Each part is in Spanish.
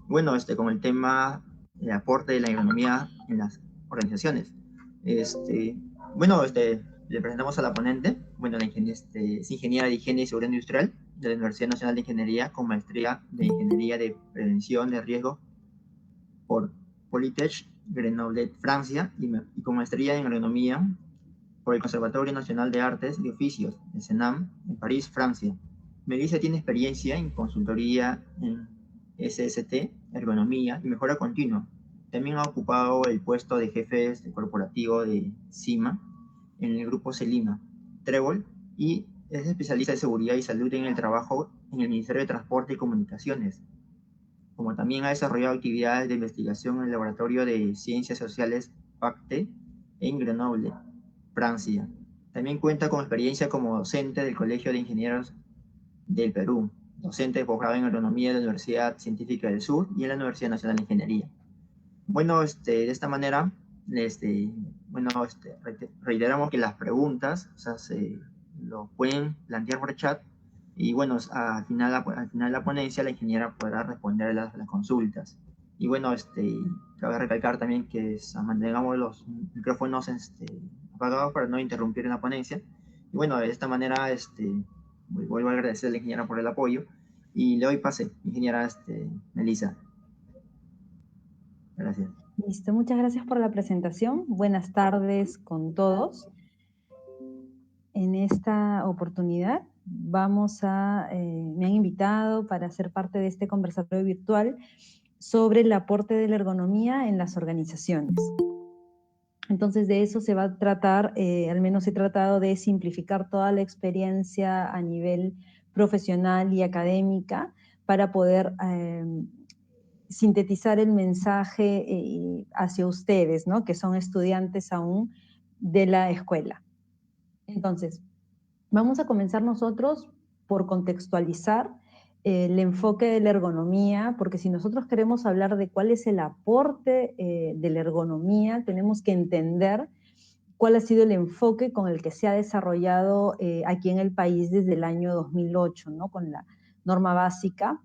Bueno, con el tema del aporte de la agronomía en las organizaciones. Este, bueno, le presentamos a la ponente. Bueno, es ingeniera de Higiene y Seguridad Industrial de la Universidad Nacional de Ingeniería con maestría de Ingeniería de Prevención de Riesgos por Polytech Grenoble, Francia, y con maestría en agronomía por el Conservatorio Nacional de Artes y Oficios, el CENAM, en París, Francia. Melissa tiene experiencia en consultoría en SST, ergonomía y mejora continua. También ha ocupado el puesto de jefe corporativo de CIMA en el grupo Celima, Trébol, y es especialista de seguridad y salud en el trabajo en el Ministerio de Transporte y Comunicaciones, como también ha desarrollado actividades de investigación en el Laboratorio de Ciencias Sociales PACTE en Grenoble, Francia. También cuenta con experiencia como docente del Colegio de Ingenieros del Perú, docente de posgrado en agronomía de la Universidad Científica del Sur y en la Universidad Nacional de Ingeniería. Bueno, de esta manera, bueno, reiteramos que las preguntas, o sea, se lo pueden plantear por chat y bueno, al final de la ponencia la ingeniera podrá responder las consultas. Y bueno, cabe recalcar también que mantengamos los micrófonos apagados para no interrumpir en la ponencia. Y bueno, de esta manera, vuelvo a agradecer a la ingeniera por el apoyo y le doy pase, ingeniera Melissa. Gracias. Listo, muchas gracias por la presentación. Buenas tardes con todos. En esta oportunidad me han invitado para ser parte de este conversatorio virtual sobre el aporte de la ergonomía en las organizaciones. Entonces de eso se va a tratar, al menos he tratado de simplificar toda la experiencia a nivel profesional y académica para poder sintetizar el mensaje hacia ustedes, ¿no? Que son estudiantes aún de la escuela. Entonces, vamos a comenzar nosotros por contextualizar el enfoque de la ergonomía, porque si nosotros queremos hablar de cuál es el aporte de la ergonomía, tenemos que entender cuál ha sido el enfoque con el que se ha desarrollado aquí en el país desde el año 2008, ¿no? Con la norma básica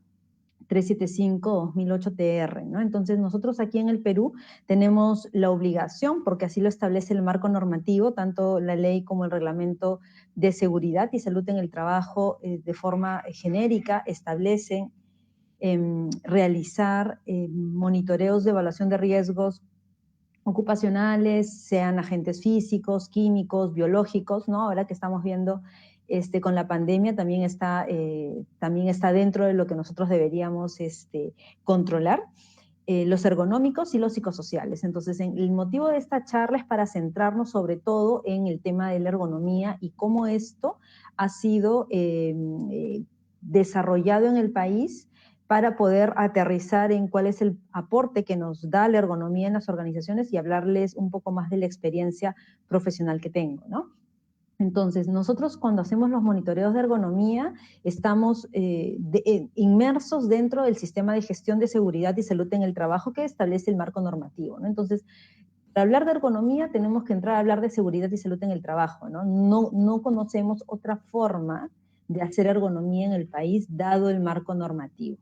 375-2008 TR, ¿no? Entonces nosotros aquí en el Perú tenemos la obligación, porque así lo establece el marco normativo, tanto la ley como el reglamento de seguridad y salud en el trabajo de forma genérica establecen realizar monitoreos de evaluación de riesgos ocupacionales, sean agentes físicos, químicos, biológicos, ¿no? Ahora que estamos viendo con la pandemia también está dentro de lo que nosotros deberíamos controlar, los ergonómicos y los psicosociales. Entonces, el motivo de esta charla es para centrarnos sobre todo en el tema de la ergonomía y cómo esto ha sido desarrollado en el país para poder aterrizar en cuál es el aporte que nos da la ergonomía en las organizaciones y hablarles un poco más de la experiencia profesional que tengo, ¿no? Entonces, nosotros cuando hacemos los monitoreos de ergonomía estamos inmersos dentro del sistema de gestión de seguridad y salud en el trabajo que establece el marco normativo, ¿no? Entonces, para hablar de ergonomía tenemos que entrar a hablar de seguridad y salud en el trabajo, ¿no? No conocemos otra forma de hacer ergonomía en el país dado el marco normativo.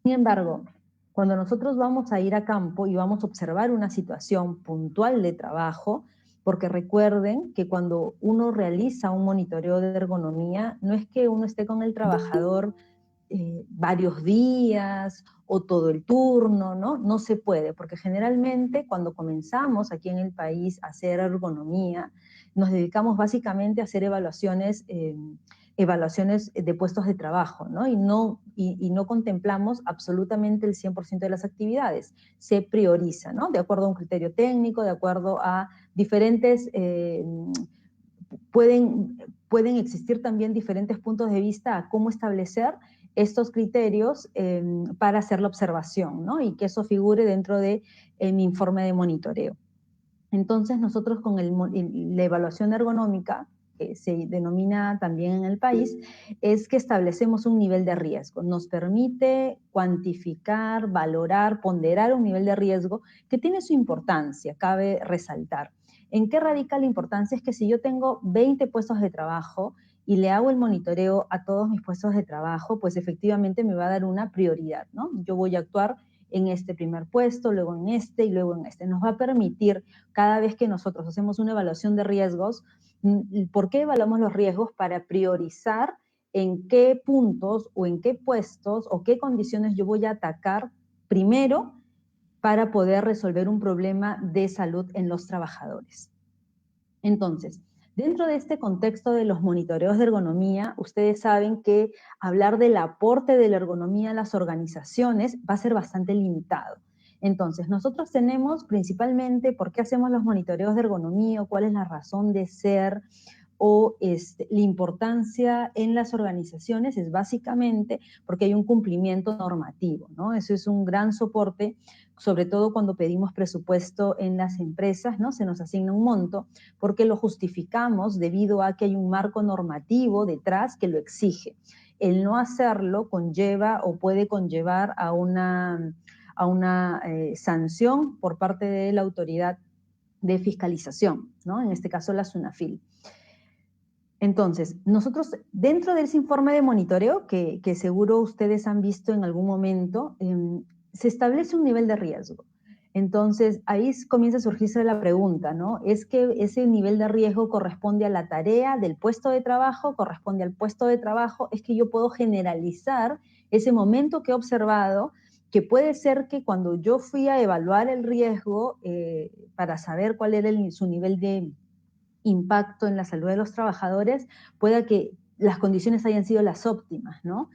Sin embargo, cuando nosotros vamos a ir a campo y vamos a observar una situación puntual de trabajo, porque recuerden que cuando uno realiza un monitoreo de ergonomía, no es que uno esté con el trabajador varios días o todo el turno, ¿no? No se puede, porque generalmente cuando comenzamos aquí en el país a hacer ergonomía, nos dedicamos básicamente a hacer evaluaciones de puestos de trabajo, ¿no? Y no contemplamos absolutamente el 100% de las actividades. Se prioriza, ¿no? De acuerdo a un criterio técnico, de acuerdo a diferentes... Pueden existir también diferentes puntos de vista a cómo establecer estos criterios para hacer la observación, ¿no? Y que eso figure dentro de mi informe de monitoreo. Entonces, nosotros con la evaluación ergonómica, que se denomina también en el país, es que establecemos un nivel de riesgo. Nos permite cuantificar, valorar, ponderar un nivel de riesgo que tiene su importancia, cabe resaltar. ¿En qué radica la importancia? Es que si yo tengo 20 puestos de trabajo y le hago el monitoreo a todos mis puestos de trabajo, pues efectivamente me va a dar una prioridad, ¿no? Yo voy a actuar en este primer puesto, luego en este y luego en este. Nos va a permitir, cada vez que nosotros hacemos una evaluación de riesgos, ¿por qué evaluamos los riesgos? Para priorizar en qué puntos o en qué puestos o qué condiciones yo voy a atacar primero para poder resolver un problema de salud en los trabajadores. Entonces, dentro de este contexto de los monitoreos de ergonomía, ustedes saben que hablar del aporte de la ergonomía a las organizaciones va a ser bastante limitado. Entonces, nosotros tenemos principalmente por qué hacemos los monitoreos de ergonomía, cuál es la razón de ser, o la importancia en las organizaciones es básicamente porque hay un cumplimiento normativo, ¿no? Eso es un gran soporte, sobre todo cuando pedimos presupuesto en las empresas, ¿no? Se nos asigna un monto porque lo justificamos debido a que hay un marco normativo detrás que lo exige. El no hacerlo conlleva o puede conllevar a una sanción por parte de la autoridad de fiscalización, ¿no? En este caso la SUNAFIL. Entonces, nosotros dentro de ese informe de monitoreo, que seguro ustedes han visto en algún momento, se establece un nivel de riesgo. Entonces, ahí comienza a surgirse la pregunta, ¿no? ¿Es que ese nivel de riesgo corresponde a la tarea del puesto de trabajo? ¿Corresponde al puesto de trabajo? ¿Es que yo puedo generalizar ese momento que he observado, que puede ser que cuando yo fui a evaluar el riesgo para saber cuál era su nivel de impacto en la salud de los trabajadores, pueda que las condiciones hayan sido las óptimas, ¿no?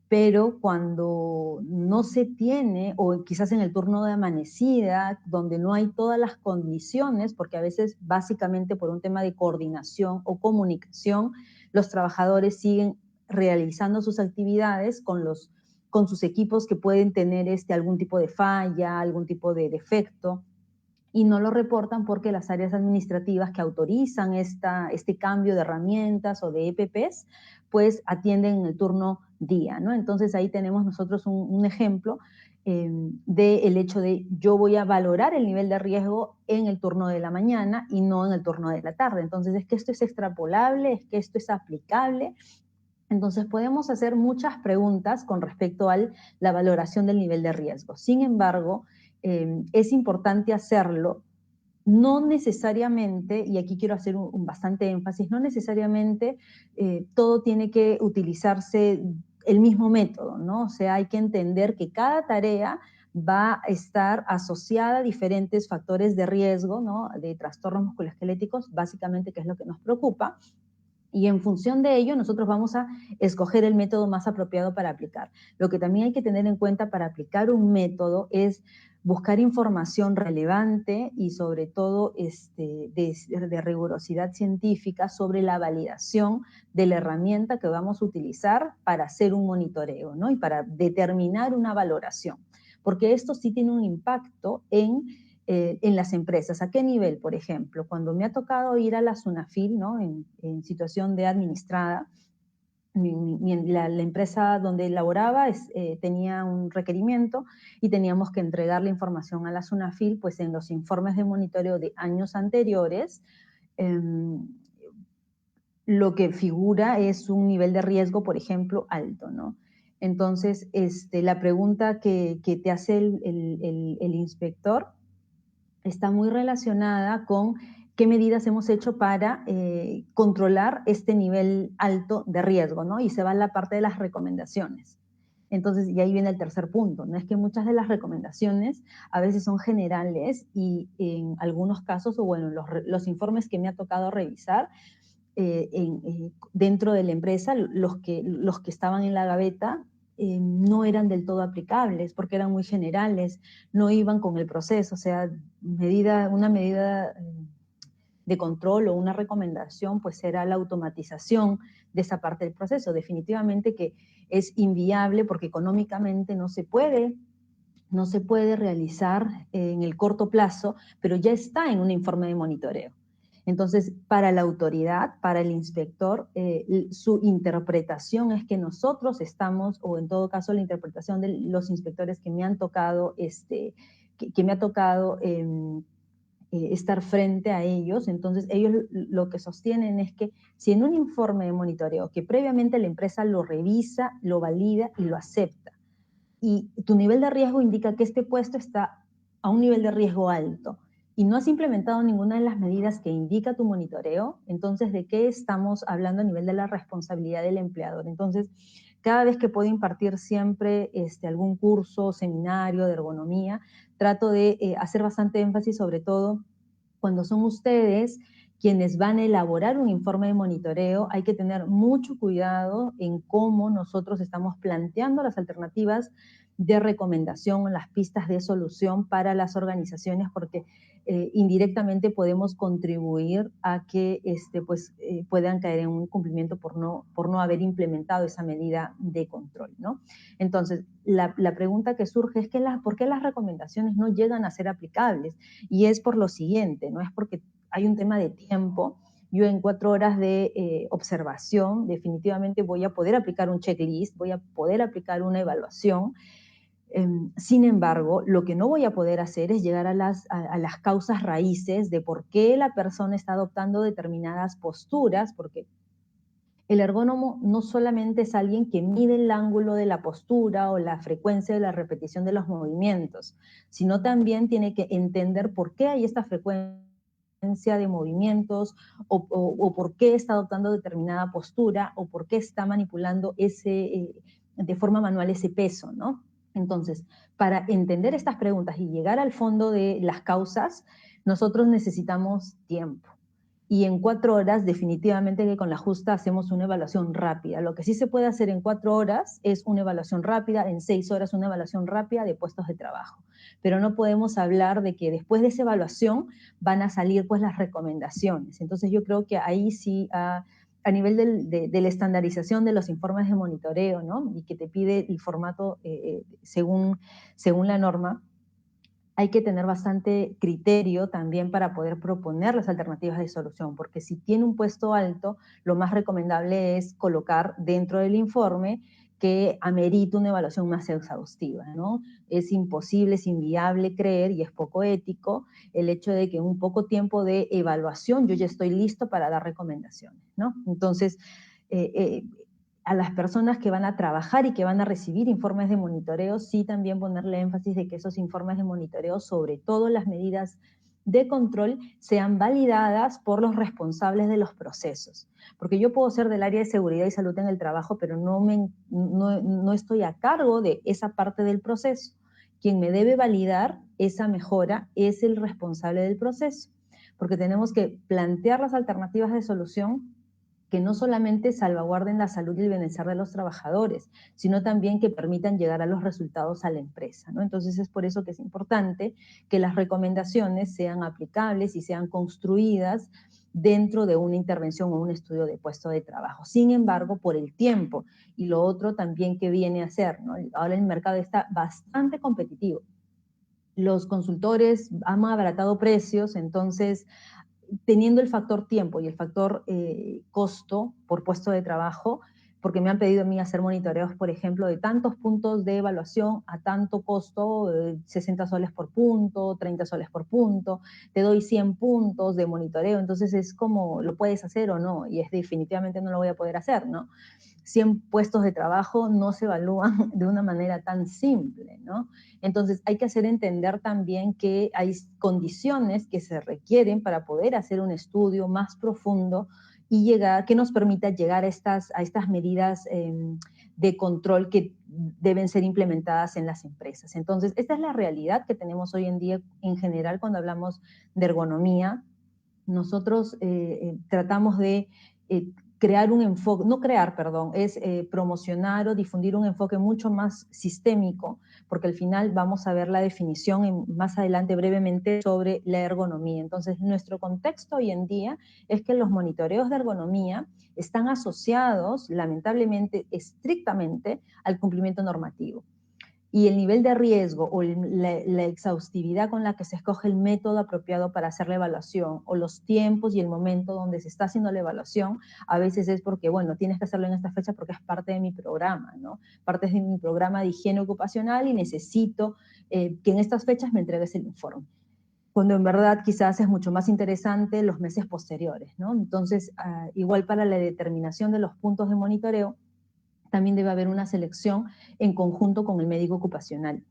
Pero cuando no se tiene, o quizás en el turno de amanecida, donde no hay todas las condiciones, porque a veces básicamente por un tema de coordinación o comunicación, los trabajadores siguen realizando sus actividades con sus equipos que pueden tener algún tipo de falla, algún tipo de defecto, y no lo reportan porque las áreas administrativas que autorizan este cambio de herramientas o de EPPs, pues atienden en el turno día, ¿no? Entonces ahí tenemos nosotros un ejemplo del hecho de yo voy a valorar el nivel de riesgo en el turno de la mañana y no en el turno de la tarde. Entonces es que esto es extrapolable, es que esto es aplicable. Entonces podemos hacer muchas preguntas con respecto a la valoración del nivel de riesgo. Sin embargo, es importante hacerlo, no necesariamente, y aquí quiero hacer un bastante énfasis, no necesariamente todo tiene que utilizarse el mismo método, ¿no? O sea, hay que entender que cada tarea va a estar asociada a diferentes factores de riesgo, ¿no? De trastornos musculoesqueléticos, básicamente, que es lo que nos preocupa, y en función de ello nosotros vamos a escoger el método más apropiado para aplicar. Lo que también hay que tener en cuenta para aplicar un método es buscar información relevante y sobre todo de rigurosidad científica sobre la validación de la herramienta que vamos a utilizar para hacer un monitoreo, ¿no? Y para determinar una valoración. Porque esto sí tiene un impacto en las empresas. ¿A qué nivel? Por ejemplo, cuando me ha tocado ir a la SUNAFIL, ¿no? en situación de administrada, la empresa donde laboraba tenía un requerimiento y teníamos que entregar la información a la SUNAFIL, pues en los informes de monitoreo de años anteriores, lo que figura es un nivel de riesgo, por ejemplo, alto, ¿no? Entonces, la pregunta que te hace el inspector está muy relacionada con qué medidas hemos hecho para controlar este nivel alto de riesgo, ¿no? Y se va a la parte de las recomendaciones. Entonces, y ahí viene el tercer punto, ¿no? Es que muchas de las recomendaciones a veces son generales y en algunos casos, o bueno, los informes que me ha tocado revisar, dentro de la empresa, los que estaban en la gaveta no eran del todo aplicables porque eran muy generales, no iban con el proceso, o sea, una medida de control o una recomendación pues era la automatización de esa parte del proceso. Definitivamente que es inviable porque económicamente no se puede realizar en el corto plazo, pero ya está en un informe de monitoreo. Entonces, para la autoridad, para el inspector, su interpretación es que nosotros estamos, o en todo caso la interpretación de los inspectores que me han tocado, que me ha tocado estar frente a ellos. Entonces ellos lo que sostienen es que si en un informe de monitoreo que previamente la empresa lo revisa, lo valida y lo acepta, y tu nivel de riesgo indica que este puesto está a un nivel de riesgo alto y no has implementado ninguna de las medidas que indica tu monitoreo, entonces ¿de qué estamos hablando a nivel de la responsabilidad del empleador? Entonces, cada vez que puedo impartir siempre algún curso, seminario de ergonomía, trato de hacer bastante énfasis, sobre todo cuando son ustedes quienes van a elaborar un informe de monitoreo. Hay que tener mucho cuidado en cómo nosotros estamos planteando las alternativas de recomendación, las pistas de solución para las organizaciones, porque indirectamente podemos contribuir a que puedan caer en un cumplimiento por no haber implementado esa medida de control, ¿no? Entonces, la pregunta que surge es ¿por qué las recomendaciones no llegan a ser aplicables? Y es por lo siguiente, no es porque hay un tema de tiempo. Yo en 4 horas de observación definitivamente voy a poder aplicar un checklist, voy a poder aplicar una evaluación. Sin embargo, lo que no voy a poder hacer es llegar a las causas raíces de por qué la persona está adoptando determinadas posturas, porque el ergónomo no solamente es alguien que mide el ángulo de la postura o la frecuencia de la repetición de los movimientos, sino también tiene que entender por qué hay esta frecuencia de movimientos o por qué está adoptando determinada postura o por qué está manipulando de forma manual ese peso, ¿no? Entonces, para entender estas preguntas y llegar al fondo de las causas, nosotros necesitamos tiempo. Y en 4 horas, definitivamente que con la justa hacemos una evaluación rápida. Lo que sí se puede hacer en 4 horas es una evaluación rápida, en 6 horas una evaluación rápida de puestos de trabajo. Pero no podemos hablar de que después de esa evaluación van a salir pues las recomendaciones. Entonces yo creo que ahí sí, a nivel de la estandarización de los informes de monitoreo, ¿no? Y que te pide el formato según la norma, hay que tener bastante criterio también para poder proponer las alternativas de solución, porque si tiene un puesto alto, lo más recomendable es colocar dentro del informe que amerita una evaluación más exhaustiva, ¿no? Es imposible, es inviable creer, y es poco ético, el hecho de que en un poco tiempo de evaluación yo ya estoy listo para dar recomendaciones, ¿no? Entonces, a las personas que van a trabajar y que van a recibir informes de monitoreo, sí también ponerle énfasis de que esos informes de monitoreo, sobre todo las medidas de control, sean validadas por los responsables de los procesos. Porque yo puedo ser del área de seguridad y salud en el trabajo, pero no estoy a cargo de esa parte del proceso. Quien me debe validar esa mejora es el responsable del proceso, porque tenemos que plantear las alternativas de solución que no solamente salvaguarden la salud y el bienestar de los trabajadores, sino también que permitan llegar a los resultados a la empresa, ¿no? Entonces es por eso que es importante que las recomendaciones sean aplicables y sean construidas dentro de una intervención o un estudio de puesto de trabajo. Sin embargo, por el tiempo y lo otro también que viene a ser, ¿no? Ahora el mercado está bastante competitivo. Los consultores han abaratado precios, entonces teniendo el factor tiempo y el factor costo por puesto de trabajo, porque me han pedido a mí hacer monitoreos, por ejemplo, de tantos puntos de evaluación a tanto costo, 60 soles por punto, 30 soles por punto, te doy 100 puntos de monitoreo, entonces es como, ¿lo puedes hacer o no? Y es definitivamente no lo voy a poder hacer, ¿no? 100 puestos de trabajo no se evalúan de una manera tan simple, ¿no? Entonces hay que hacer entender también que hay condiciones que se requieren para poder hacer un estudio más profundo y que nos permita llegar a estas medidas de control que deben ser implementadas en las empresas. Entonces, esta es la realidad que tenemos hoy en día en general cuando hablamos de ergonomía. Nosotros tratamos de crear un enfoque, no crear, perdón, es promocionar o difundir un enfoque mucho más sistémico, porque al final vamos a ver la definición más adelante brevemente sobre la ergonomía. Entonces, nuestro contexto hoy en día es que los monitoreos de ergonomía están asociados, lamentablemente, estrictamente al cumplimiento normativo. Y el nivel de riesgo o la exhaustividad con la que se escoge el método apropiado para hacer la evaluación o los tiempos y el momento donde se está haciendo la evaluación, a veces es porque, bueno, tienes que hacerlo en esta fecha porque es parte de mi programa, ¿no? Parte de mi programa de higiene ocupacional y necesito que en estas fechas me entregues el informe. cuando en verdad quizás es mucho más interesante los meses posteriores, ¿no? Entonces, igual para la determinación de los puntos de monitoreo, también debe haber una selección en conjunto con el médico ocupacional.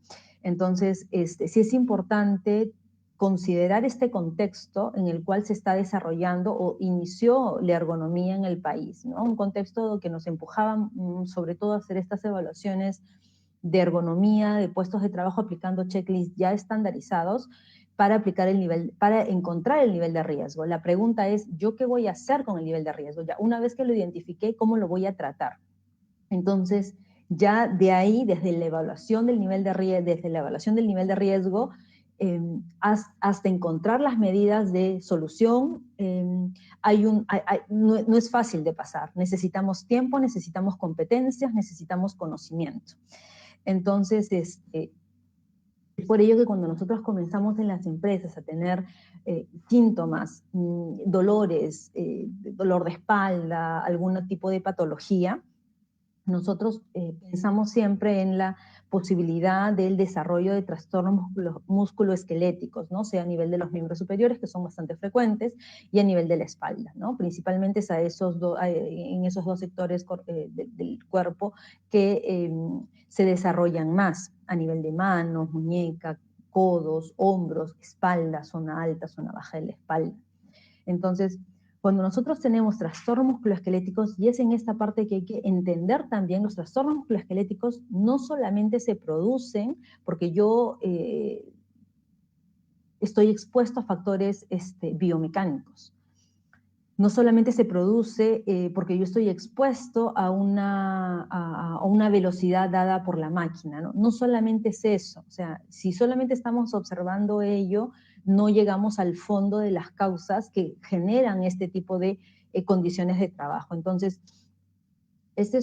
Entonces, sí es importante considerar este contexto en el cual se está desarrollando o inició la ergonomía en el país, ¿no? Un contexto que nos empujaba sobre todo a hacer estas evaluaciones de ergonomía, de puestos de trabajo aplicando checklists ya estandarizados para aplicar el nivel, para encontrar el nivel de riesgo. La pregunta es, ¿yo qué voy a hacer con el nivel de riesgo? Ya una vez que lo identifiqué, ¿cómo lo voy a tratar? Entonces, ya de ahí, desde la evaluación del nivel de riesgo, hasta encontrar las medidas de solución, no es fácil de pasar. Necesitamos tiempo, necesitamos competencias, necesitamos conocimiento. Entonces, es por ello que cuando nosotros comenzamos en las empresas a tener síntomas, dolores, dolor de espalda, algún tipo de patología, nosotros pensamos siempre en la posibilidad del desarrollo de trastornos musculoesqueléticos, ¿no? Sea a nivel de los miembros superiores, que son bastante frecuentes, y a nivel de la espalda, ¿no? Principalmente es en esos dos sectores del cuerpo que se desarrollan más, a nivel de manos, muñeca, codos, hombros, espalda, zona alta, zona baja de la espalda. Entonces, cuando nosotros tenemos trastornos musculoesqueléticos, y es en esta parte que hay que entender también, los trastornos musculoesqueléticos no solamente se producen porque yo estoy expuesto a factores biomecánicos. No solamente se produce porque yo estoy expuesto a una velocidad dada por la máquina, ¿no? No solamente es eso, o sea, si solamente estamos observando ello, no llegamos al fondo de las causas que generan este tipo de condiciones de trabajo. Entonces, esta es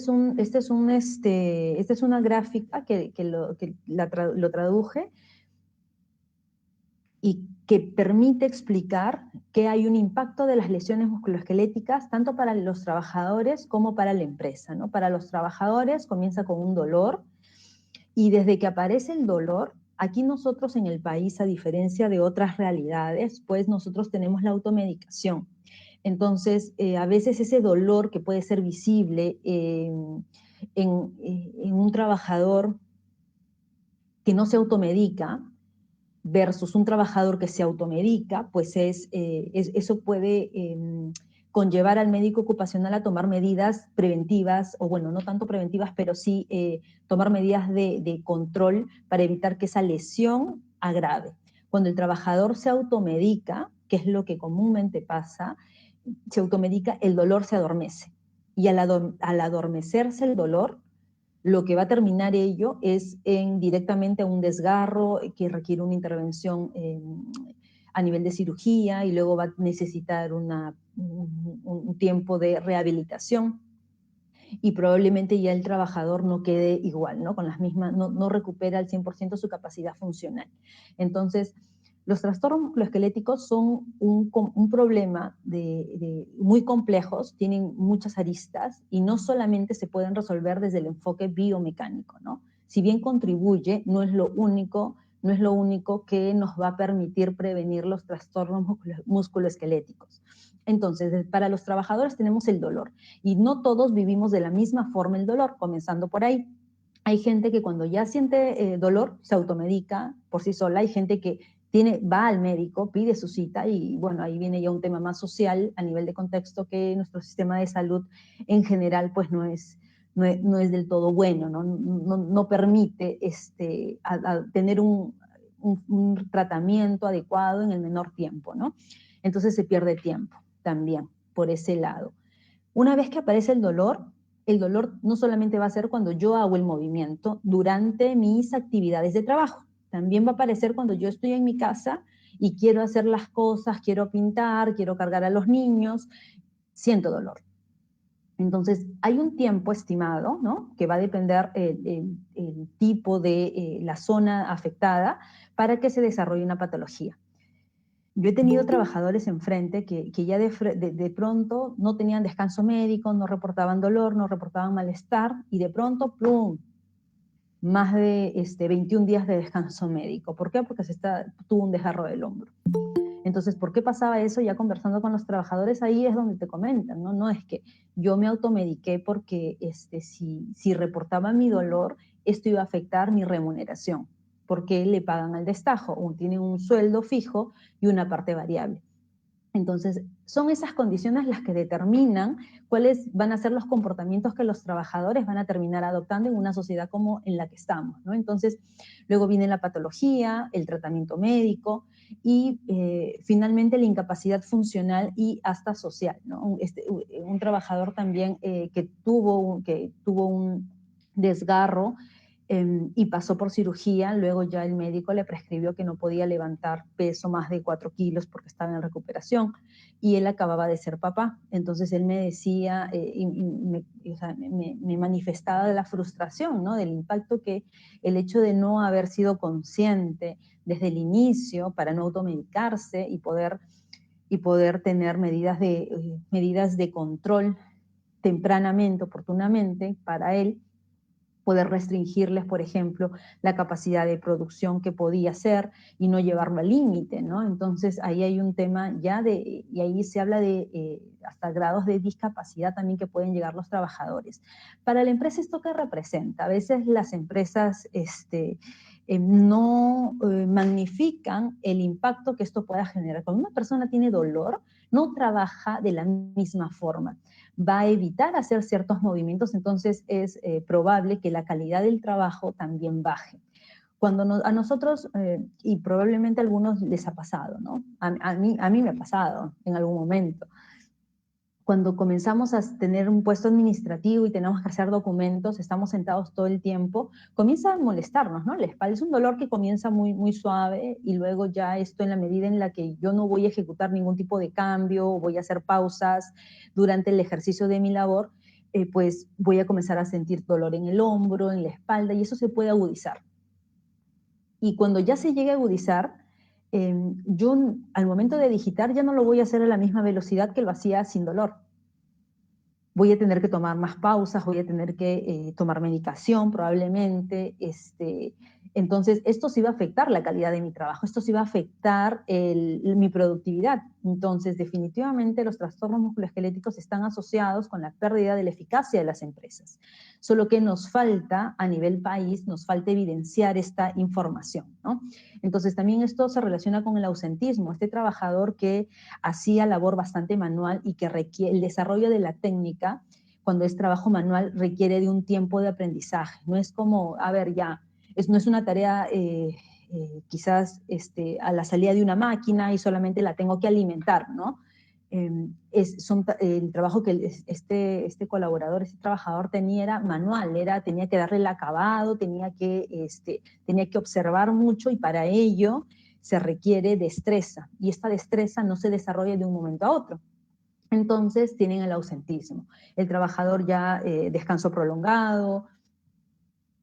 una gráfica que lo traduje y que permite explicar que hay un impacto de las lesiones musculoesqueléticas tanto para los trabajadores como para la empresa, ¿no? Para los trabajadores comienza con un dolor, y desde que aparece el dolor, aquí nosotros en el país, a diferencia de otras realidades, pues nosotros tenemos la automedicación. Entonces, a veces ese dolor que puede ser visible en un trabajador que no se automedica versus un trabajador que se automedica, pues eso puede conllevar al médico ocupacional a tomar medidas preventivas, o bueno, no tanto preventivas, pero sí tomar medidas de control para evitar que esa lesión agrave. Cuando el trabajador se automedica, que es lo que comúnmente pasa, se automedica, el dolor se adormece. Y al adormecerse el dolor, lo que va a terminar ello es directamente a un desgarro que requiere una intervención a nivel de cirugía, y luego va a necesitar un tiempo de rehabilitación, y probablemente ya el trabajador no quede igual, ¿no? Con las mismas, no recupera al 100% su capacidad funcional. Entonces, los trastornos musculoesqueléticos son un problema muy complejos, tienen muchas aristas, y no solamente se pueden resolver desde el enfoque biomecánico, ¿no? Si bien contribuye, no es lo único que nos va a permitir prevenir los trastornos musculoesqueléticos. Entonces, para los trabajadores tenemos el dolor, y no todos vivimos de la misma forma el dolor, comenzando por ahí. Hay gente que cuando ya siente dolor se automedica por sí sola, hay gente que va al médico, pide su cita, y bueno, ahí viene ya un tema más social a nivel de contexto, que nuestro sistema de salud en general pues no es del todo bueno, no permite tener un tratamiento adecuado en el menor tiempo, ¿no? Entonces se pierde tiempo también por ese lado. Una vez que aparece el dolor no solamente va a ser cuando yo hago el movimiento durante mis actividades de trabajo, también va a aparecer cuando yo estoy en mi casa y quiero hacer las cosas, quiero pintar, quiero cargar a los niños, siento dolor. Entonces, hay un tiempo estimado, ¿no? Que va a depender el tipo de la zona afectada para que se desarrolle una patología. Yo he tenido trabajadores enfrente que ya de pronto no tenían descanso médico, no reportaban dolor, no reportaban malestar, y de pronto, ¡plum!, más de 21 días de descanso médico. ¿Por qué? Porque tuvo un desgarro del hombro. Entonces, ¿por qué pasaba eso? Ya conversando con los trabajadores, ahí es donde te comentan, ¿no? No es que yo me automediqué porque si reportaba mi dolor, esto iba a afectar mi remuneración, porque le pagan al destajo, tienen un sueldo fijo y una parte variable. Entonces, son esas condiciones las que determinan cuáles van a ser los comportamientos que los trabajadores van a terminar adoptando en una sociedad como en la que estamos, ¿no? Entonces, luego viene la patología, el tratamiento médico y finalmente la incapacidad funcional y hasta social, ¿no? Un trabajador también que tuvo un desgarro y pasó por cirugía, luego ya el médico le prescribió que no podía levantar peso más de 4 kilos porque estaba en recuperación y él acababa de ser papá. Entonces él me decía, me manifestaba de la frustración, ¿no? Del impacto que el hecho de no haber sido consciente desde el inicio para no automedicarse y poder tener medidas de control tempranamente, oportunamente para él, poder restringirles, por ejemplo, la capacidad de producción que podía hacer y no llevarlo al límite, ¿no? Entonces, ahí hay un tema y ahí se habla de hasta grados de discapacidad también que pueden llegar los trabajadores. Para la empresa, ¿esto qué representa? A veces las empresas no magnifican el impacto que esto pueda generar. Cuando una persona tiene dolor, no trabaja de la misma forma, va a evitar hacer ciertos movimientos, entonces es probable que la calidad del trabajo también baje. Cuando a nosotros, y probablemente a algunos les ha pasado, ¿no? A mí me ha pasado en algún momento. Cuando comenzamos a tener un puesto administrativo y tenemos que hacer documentos, estamos sentados todo el tiempo, comienza a molestarnos, ¿no? La espalda es un dolor que comienza muy, muy suave y luego ya esto en la medida en la que yo no voy a ejecutar ningún tipo de cambio, voy a hacer pausas durante el ejercicio de mi labor, pues voy a comenzar a sentir dolor en el hombro, en la espalda y eso se puede agudizar. Y cuando ya se llegue a agudizar, yo al momento de digitar ya no lo voy a hacer a la misma velocidad que lo hacía sin dolor. Voy a tener que tomar más pausas, voy a tener que tomar medicación probablemente. Entonces, esto sí va a afectar la calidad de mi trabajo, esto sí va a afectar mi productividad. Entonces, definitivamente los trastornos musculoesqueléticos están asociados con la pérdida de la eficacia de las empresas. Solo que nos falta, a nivel país, nos falta evidenciar esta información, ¿no? Entonces, también esto se relaciona con el ausentismo. Este trabajador que hacía labor bastante manual y que requiere el desarrollo de la técnica, cuando es trabajo manual, requiere de un tiempo de aprendizaje. No es como, a ver, ya, no es una tarea quizás a la salida de una máquina y solamente la tengo que alimentar, ¿no? El trabajo que este colaborador, este trabajador tenía era manual, tenía que darle el acabado, tenía que observar mucho y para ello se requiere destreza y esta destreza no se desarrolla de un momento a otro. Entonces tienen el ausentismo. El trabajador ya descanso prolongado.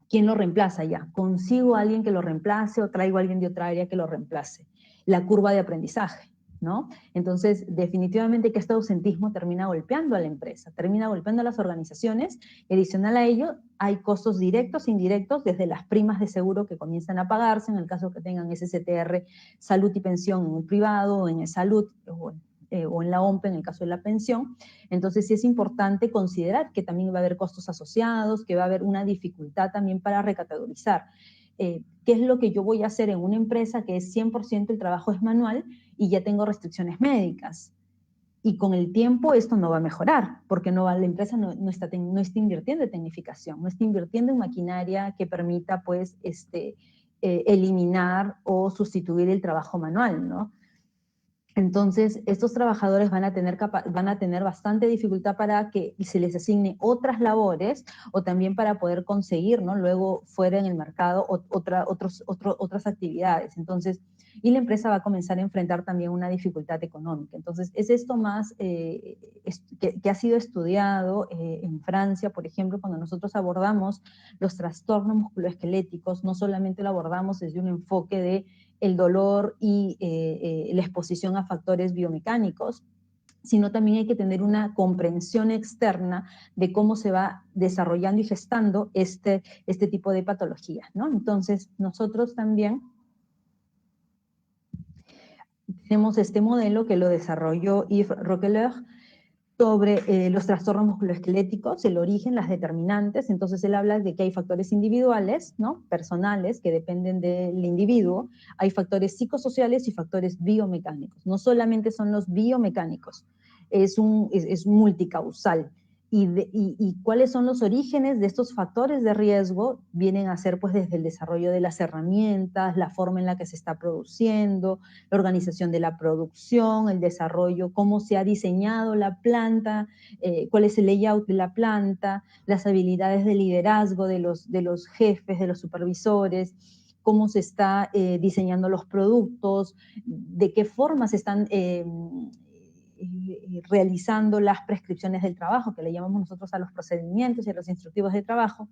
¿Quién lo reemplaza ya? ¿Consigo a alguien que lo reemplace o traigo a alguien de otra área que lo reemplace? La curva de aprendizaje, ¿no? Entonces, definitivamente que este ausentismo termina golpeando a la empresa, termina golpeando a las organizaciones. Adicional a ello, hay costos directos e indirectos, desde las primas de seguro que comienzan a pagarse, en el caso que tengan SSTR, salud y pensión en un privado o en el salud, o en la OMPE en el caso de la pensión. Entonces sí es importante considerar que también va a haber costos asociados, que va a haber una dificultad también para recategorizar. ¿Qué es lo que yo voy a hacer en una empresa que es 100% el trabajo es manual y ya tengo restricciones médicas? Y con el tiempo esto no va a mejorar, porque la empresa no está invirtiendo en tecnificación, no está invirtiendo en maquinaria que permita pues, eliminar o sustituir el trabajo manual, ¿no? Entonces, estos trabajadores van a tener bastante dificultad para que se les asigne otras labores o también para poder conseguir, ¿no? Luego fuera en el mercado otras actividades. Entonces, y la empresa va a comenzar a enfrentar también una dificultad económica. Entonces, es esto más que ha sido estudiado en Francia, por ejemplo, cuando nosotros abordamos los trastornos musculoesqueléticos, no solamente lo abordamos desde un enfoque de el dolor y la exposición a factores biomecánicos, sino también hay que tener una comprensión externa de cómo se va desarrollando y gestando este tipo de patologías, ¿no? Entonces, nosotros también tenemos este modelo que lo desarrolló Yves Roquelaure sobre los trastornos musculoesqueléticos, el origen, las determinantes. Entonces él habla de que hay factores individuales, ¿no? Personales, que dependen del individuo, hay factores psicosociales y factores biomecánicos. No solamente son los biomecánicos, es multicausal. Y cuáles son los orígenes de estos factores de riesgo, vienen a ser pues desde el desarrollo de las herramientas, la forma en la que se está produciendo, la organización de la producción, el desarrollo, cómo se ha diseñado la planta, cuál es el layout de la planta, las habilidades de liderazgo de los jefes, de los supervisores, cómo se está diseñando los productos, de qué forma se están realizando las prescripciones del trabajo, que le llamamos nosotros a los procedimientos y a los instructivos de trabajo,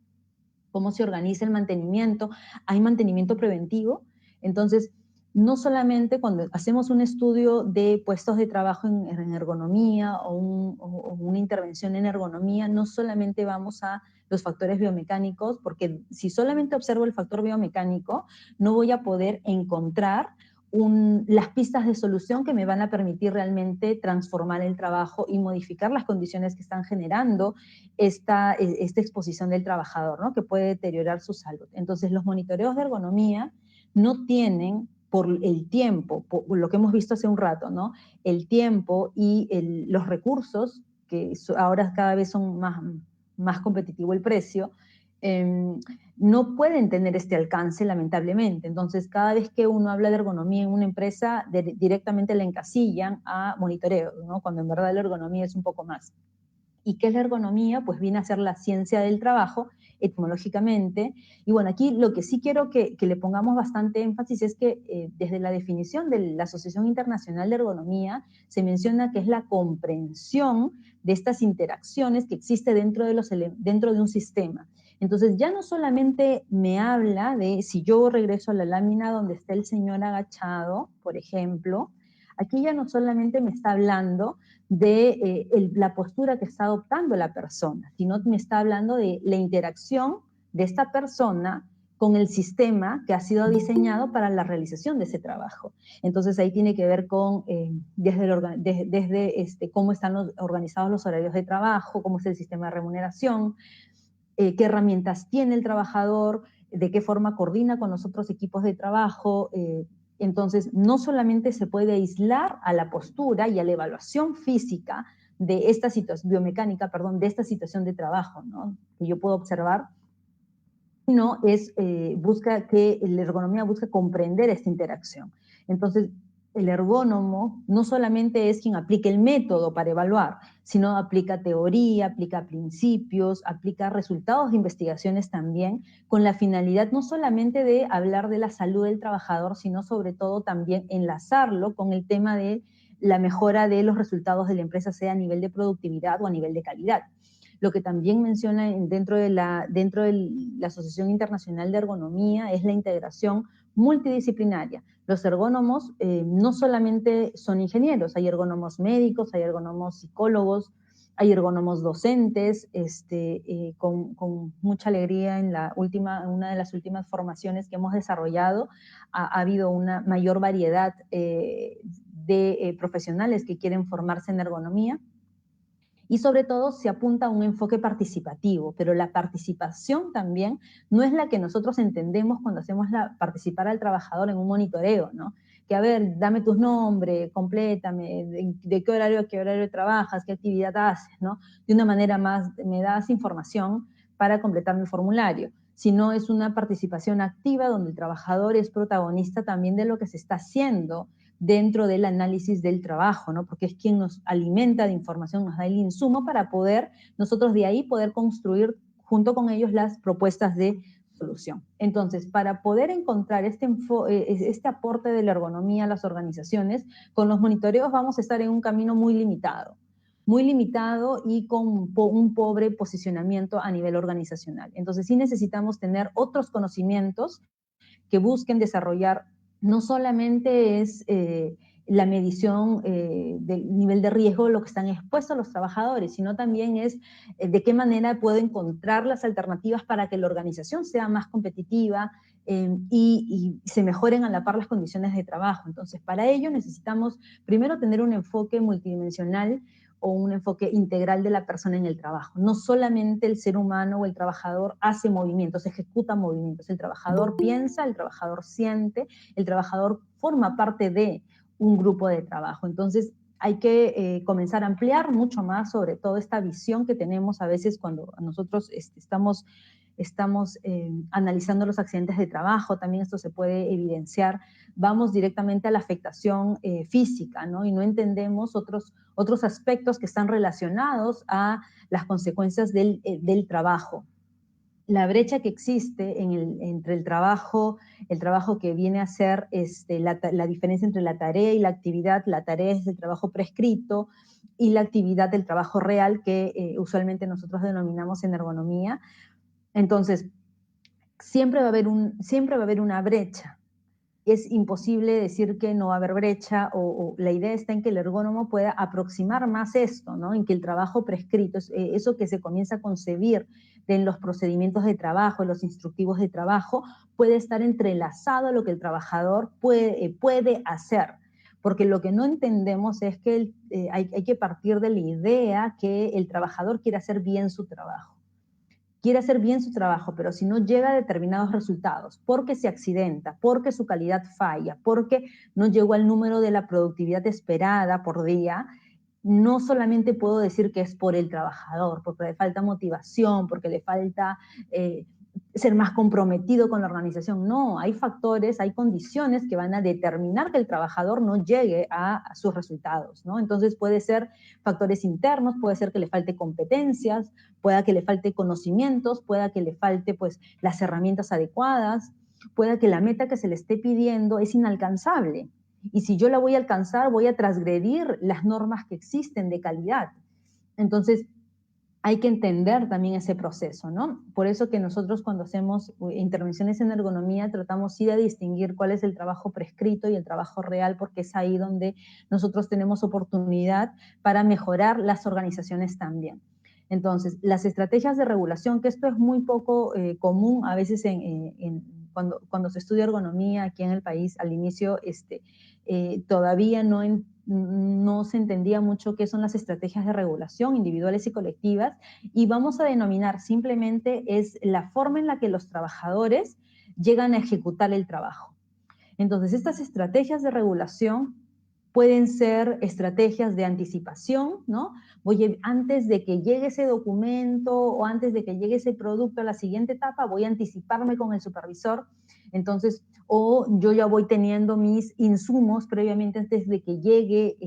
cómo se organiza el mantenimiento, hay mantenimiento preventivo. Entonces, no solamente cuando hacemos un estudio de puestos de trabajo en ergonomía o una intervención en ergonomía, no solamente vamos a los factores biomecánicos, porque si solamente observo el factor biomecánico, no voy a poder encontrar las pistas de solución que me van a permitir realmente transformar el trabajo y modificar las condiciones que están generando esta exposición del trabajador, ¿no? Que puede deteriorar su salud. Entonces, los monitoreos de ergonomía no tienen, por el tiempo, por lo que hemos visto hace un rato, ¿no? El tiempo y los recursos, que ahora cada vez son más competitivo el precio, no pueden tener este alcance, lamentablemente. Entonces, cada vez que uno habla de ergonomía en una empresa, directamente la encasillan a monitoreo, ¿no? Cuando en verdad la ergonomía es un poco más. ¿Y qué es la ergonomía? Pues viene a ser la ciencia del trabajo, etimológicamente. Y bueno, aquí lo que sí quiero que le pongamos bastante énfasis es que desde la definición de la Asociación Internacional de Ergonomía se menciona que es la comprensión de estas interacciones que existe dentro de un sistema. Entonces ya no solamente me habla de si yo regreso a la lámina donde está el señor agachado, por ejemplo, aquí ya no solamente me está hablando de la postura que está adoptando la persona, sino me está hablando de la interacción de esta persona con el sistema que ha sido diseñado para la realización de ese trabajo. Entonces ahí tiene que ver con desde cómo están organizados los horarios de trabajo, cómo es el sistema de remuneración, qué herramientas tiene el trabajador, de qué forma coordina con los otros equipos de trabajo. Entonces, no solamente se puede aislar a la postura y a la evaluación física de esta situación, biomecánica, perdón, de esta situación de trabajo, ¿no? Que yo puedo observar, sino la ergonomía busca comprender esta interacción. Entonces, el ergónomo no solamente es quien aplica el método para evaluar, sino aplica teoría, aplica principios, aplica resultados de investigaciones también, con la finalidad no solamente de hablar de la salud del trabajador, sino sobre todo también enlazarlo con el tema de la mejora de los resultados de la empresa, sea a nivel de productividad o a nivel de calidad. Lo que también menciona dentro de la Asociación Internacional de Ergonomía es la integración multidisciplinaria. Los ergónomos no solamente son ingenieros, hay ergónomos médicos, hay ergónomos psicólogos, hay ergónomos docentes, con mucha alegría en una de las últimas formaciones que hemos desarrollado ha habido una mayor variedad de profesionales que quieren formarse en ergonomía. Y sobre todo se apunta a un enfoque participativo, pero la participación también no es la que nosotros entendemos cuando hacemos participar al trabajador en un monitoreo, ¿no? Que a ver, dame tus nombres, complétame, de qué horario a qué horario trabajas, qué actividad haces, ¿no? De una manera más, me das información para completar mi formulario, sino es una participación activa donde el trabajador es protagonista también de lo que se está haciendo dentro del análisis del trabajo, ¿no? Porque es quien nos alimenta de información, nos da el insumo para poder, nosotros de ahí poder construir junto con ellos las propuestas de solución. Entonces, para poder encontrar este aporte de la ergonomía a las organizaciones, con los monitoreos vamos a estar en un camino muy limitado y con un pobre posicionamiento a nivel organizacional. Entonces, sí necesitamos tener otros conocimientos que busquen desarrollar no solamente es la medición del nivel de riesgo a lo que están expuestos los trabajadores, sino también es de qué manera puedo encontrar las alternativas para que la organización sea más competitiva y se mejoren a la par las condiciones de trabajo. Entonces, para ello necesitamos primero tener un enfoque multidimensional o un enfoque integral de la persona en el trabajo. No solamente el ser humano o el trabajador hace movimientos, ejecuta movimientos. El trabajador piensa, el trabajador siente, el trabajador forma parte de un grupo de trabajo. Entonces, hay que comenzar a ampliar mucho más sobre todo esta visión que tenemos a veces cuando nosotros estamos analizando los accidentes de trabajo. También esto se puede evidenciar. Vamos directamente a la afectación física, ¿no? Y no entendemos otros aspectos que están relacionados a las consecuencias del trabajo. La brecha que existe entre el trabajo que viene a ser la diferencia entre la tarea y la actividad. La tarea es el trabajo prescrito y la actividad del trabajo real, que usualmente nosotros denominamos en ergonomía. Entonces, siempre va a haber una brecha. Es imposible decir que no va a haber brecha, o la idea está en que el ergónomo pueda aproximar más esto, ¿no? En que el trabajo prescrito, eso que se comienza a concebir en los procedimientos de trabajo, en los instructivos de trabajo, puede estar entrelazado a lo que el trabajador puede hacer. Porque lo que no entendemos es que hay que partir de la idea que el trabajador quiere hacer bien su trabajo. Quiere hacer bien su trabajo, pero si no llega a determinados resultados, porque se accidenta, porque su calidad falla, porque no llegó al número de la productividad esperada por día, no solamente puedo decir que es por el trabajador, porque le falta motivación, porque le falta ser más comprometido con la organización. No, hay factores, hay condiciones que van a determinar que el trabajador no llegue a sus resultados, ¿no? Entonces puede ser factores internos, puede ser que le falte competencias, pueda que le falte conocimientos, pueda que le falte pues las herramientas adecuadas, pueda que la meta que se le esté pidiendo es inalcanzable. Y si yo la voy a alcanzar, voy a transgredir las normas que existen de calidad. Entonces, hay que entender también ese proceso, ¿no? Por eso que nosotros cuando hacemos intervenciones en ergonomía tratamos sí de distinguir cuál es el trabajo prescrito y el trabajo real, porque es ahí donde nosotros tenemos oportunidad para mejorar las organizaciones también. Entonces, las estrategias de regulación, que esto es muy poco común a veces cuando se estudia ergonomía aquí en el país, al inicio todavía no se entendía mucho qué son las estrategias de regulación individuales y colectivas, y vamos a denominar simplemente es la forma en la que los trabajadores llegan a ejecutar el trabajo. Entonces, estas estrategias de regulación pueden ser estrategias de anticipación, ¿no? Antes de que llegue ese documento o antes de que llegue ese producto a la siguiente etapa, voy a anticiparme con el supervisor. Entonces, o yo ya voy teniendo mis insumos previamente antes de que llegue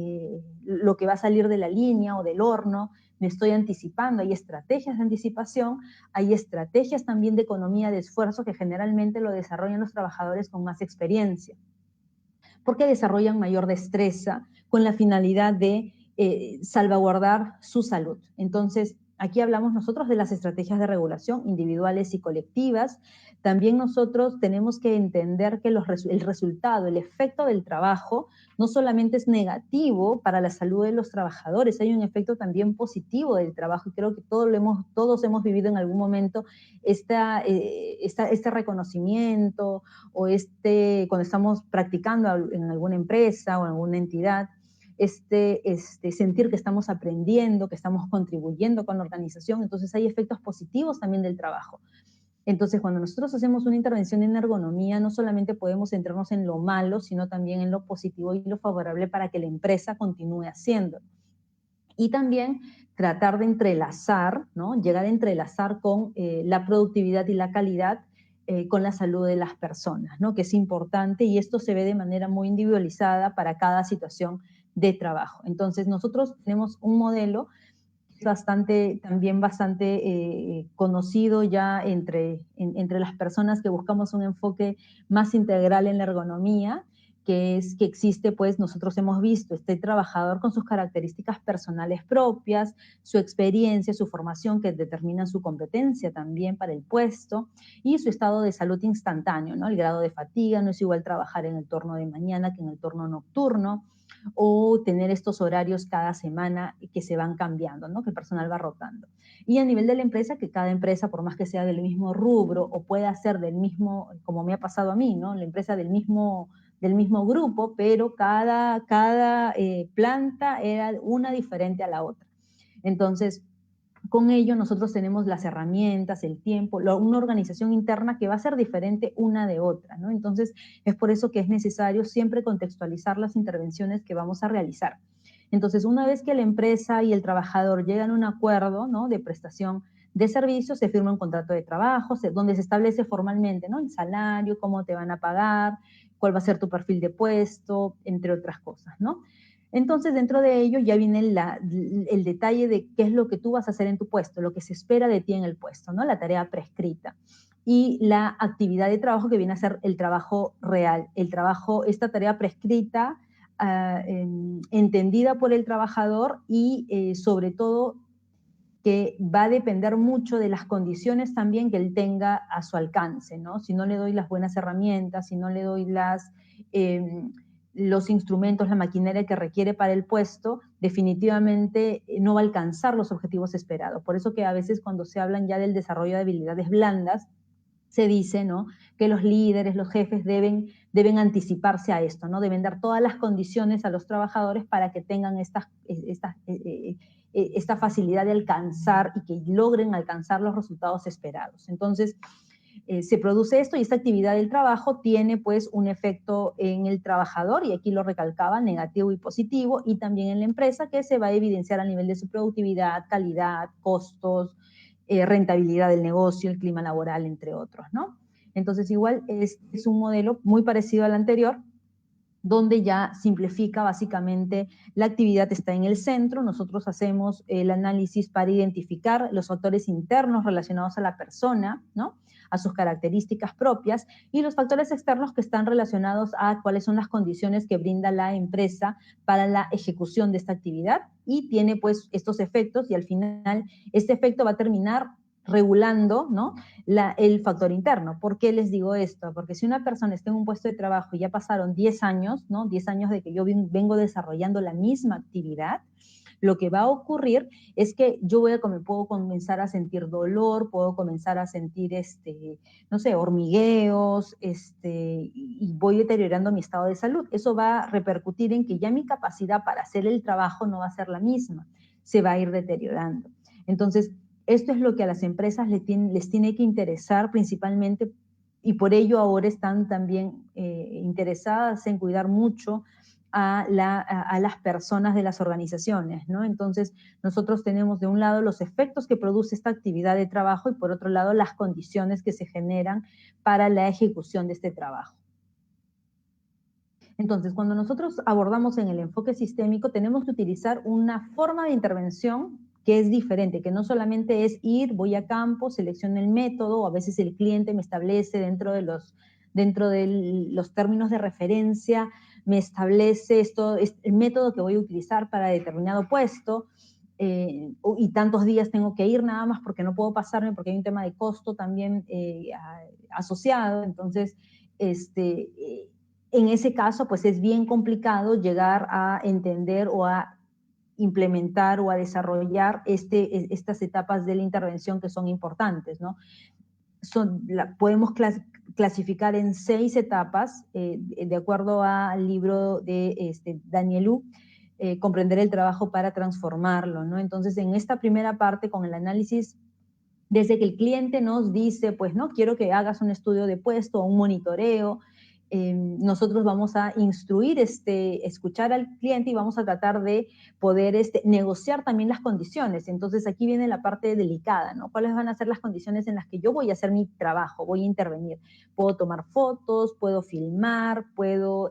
lo que va a salir de la línea o del horno, me estoy anticipando. Hay estrategias de anticipación, hay estrategias también de economía de esfuerzo que generalmente lo desarrollan los trabajadores con más experiencia, porque desarrollan mayor destreza con la finalidad de salvaguardar su salud. Entonces, aquí hablamos nosotros de las estrategias de regulación individuales y colectivas. También nosotros tenemos que entender que el resultado, el efecto del trabajo, no solamente es negativo para la salud de los trabajadores, hay un efecto también positivo del trabajo, y creo que todos hemos vivido en algún momento este reconocimiento o cuando estamos practicando en alguna empresa o en alguna entidad, sentir que estamos aprendiendo, que estamos contribuyendo con la organización. Entonces hay efectos positivos también del trabajo. Entonces, cuando nosotros hacemos una intervención en ergonomía, no solamente podemos centrarnos en lo malo, sino también en lo positivo y lo favorable para que la empresa continúe haciendo. Y también tratar de entrelazar, ¿no? Llegar a entrelazar con la productividad y la calidad con la salud de las personas, ¿no? Que es importante, y esto se ve de manera muy individualizada para cada situación de trabajo. Entonces, nosotros tenemos un modelo también bastante conocido ya entre las personas que buscamos un enfoque más integral en la ergonomía, que es que existe, pues nosotros hemos visto este trabajador con sus características personales propias, su experiencia, su formación que determinan su competencia también para el puesto y su estado de salud instantáneo, ¿no? El grado de fatiga, no es igual trabajar en el turno de mañana que en el turno nocturno, o tener estos horarios cada semana que se van cambiando, ¿no? Que el personal va rotando. Y a nivel de la empresa, que cada empresa, por más que sea del mismo rubro o pueda ser del mismo, como me ha pasado a mí, ¿no? La empresa del mismo grupo, pero cada planta era una diferente a la otra. Entonces, con ello nosotros tenemos las herramientas, el tiempo, una organización interna que va a ser diferente una de otra, ¿no? Entonces, es por eso que es necesario siempre contextualizar las intervenciones que vamos a realizar. Entonces, una vez que la empresa y el trabajador llegan a un acuerdo, ¿no?, de prestación de servicios, se firma un contrato de trabajo, donde se establece formalmente, ¿no?, el salario, cómo te van a pagar, cuál va a ser tu perfil de puesto, entre otras cosas, ¿no? Entonces, dentro de ello ya viene el detalle de qué es lo que tú vas a hacer en tu puesto, lo que se espera de ti en el puesto, ¿no? La tarea prescrita. Y la actividad de trabajo que viene a ser el trabajo real. El trabajo, esta tarea prescrita, entendida por el trabajador y sobre todo que va a depender mucho de las condiciones también que él tenga a su alcance, ¿no? Si no le doy las buenas herramientas, si no le doy los instrumentos, la maquinaria que requiere para el puesto, definitivamente no va a alcanzar los objetivos esperados. Por eso que a veces cuando se hablan ya del desarrollo de habilidades blandas, se dice, ¿no?, que los líderes, los jefes deben anticiparse a esto, ¿no? Deben dar todas las condiciones a los trabajadores para que tengan esta facilidad de alcanzar y que logren alcanzar los resultados esperados. Entonces, se produce esto y esta actividad del trabajo tiene pues un efecto en el trabajador, y aquí lo recalcaba, negativo y positivo, y también en la empresa, que se va a evidenciar a nivel de su productividad, calidad, costos, rentabilidad del negocio, el clima laboral, entre otros, ¿no? Entonces, igual es un modelo muy parecido al anterior, donde ya simplifica básicamente la actividad está en el centro. Nosotros hacemos el análisis para identificar los factores internos relacionados a la persona, ¿no?, a sus características propias, y los factores externos que están relacionados a cuáles son las condiciones que brinda la empresa para la ejecución de esta actividad, y tiene pues estos efectos, y al final este efecto va a terminar regulando, ¿no?, el factor interno. ¿Por qué les digo esto? Porque si una persona está en un puesto de trabajo y ya pasaron 10 años, ¿no?, 10 años de que yo vengo desarrollando la misma actividad, lo que va a ocurrir es que yo puedo comenzar a sentir dolor, puedo comenzar a sentir, no sé, hormigueos, y voy deteriorando mi estado de salud. Eso va a repercutir en que ya mi capacidad para hacer el trabajo no va a ser la misma, se va a ir deteriorando. Entonces, esto es lo que a las empresas les tiene que interesar principalmente, y por ello ahora están también interesadas en cuidar mucho a las personas de las organizaciones, ¿no? Entonces, nosotros tenemos de un lado los efectos que produce esta actividad de trabajo y por otro lado las condiciones que se generan para la ejecución de este trabajo. Entonces, cuando nosotros abordamos en el enfoque sistémico, tenemos que utilizar una forma de intervención que es diferente, que no solamente es ir, voy a campo, selecciono el método, o a veces el cliente me establece dentro de los términos de referencia, me establece el método que voy a utilizar para determinado puesto, y tantos días tengo que ir nada más porque no puedo pasarme, porque hay un tema de costo también asociado. Entonces, en ese caso, pues es bien complicado llegar a entender o a implementar o a desarrollar estas etapas de la intervención que son importantes, ¿no? Podemos clasificar en 6 etapas, de acuerdo al libro de Daniel Wu, Comprender el trabajo para transformarlo, ¿no? Entonces, en esta primera parte, con el análisis, desde que el cliente nos dice, pues, no, quiero que hagas un estudio de puesto o un monitoreo, nosotros vamos a instruir, escuchar al cliente y vamos a tratar de poder negociar también las condiciones. Entonces aquí viene la parte delicada, ¿no? ¿Cuáles van a ser las condiciones en las que yo voy a hacer mi trabajo, voy a intervenir? Puedo tomar fotos, puedo filmar, puedo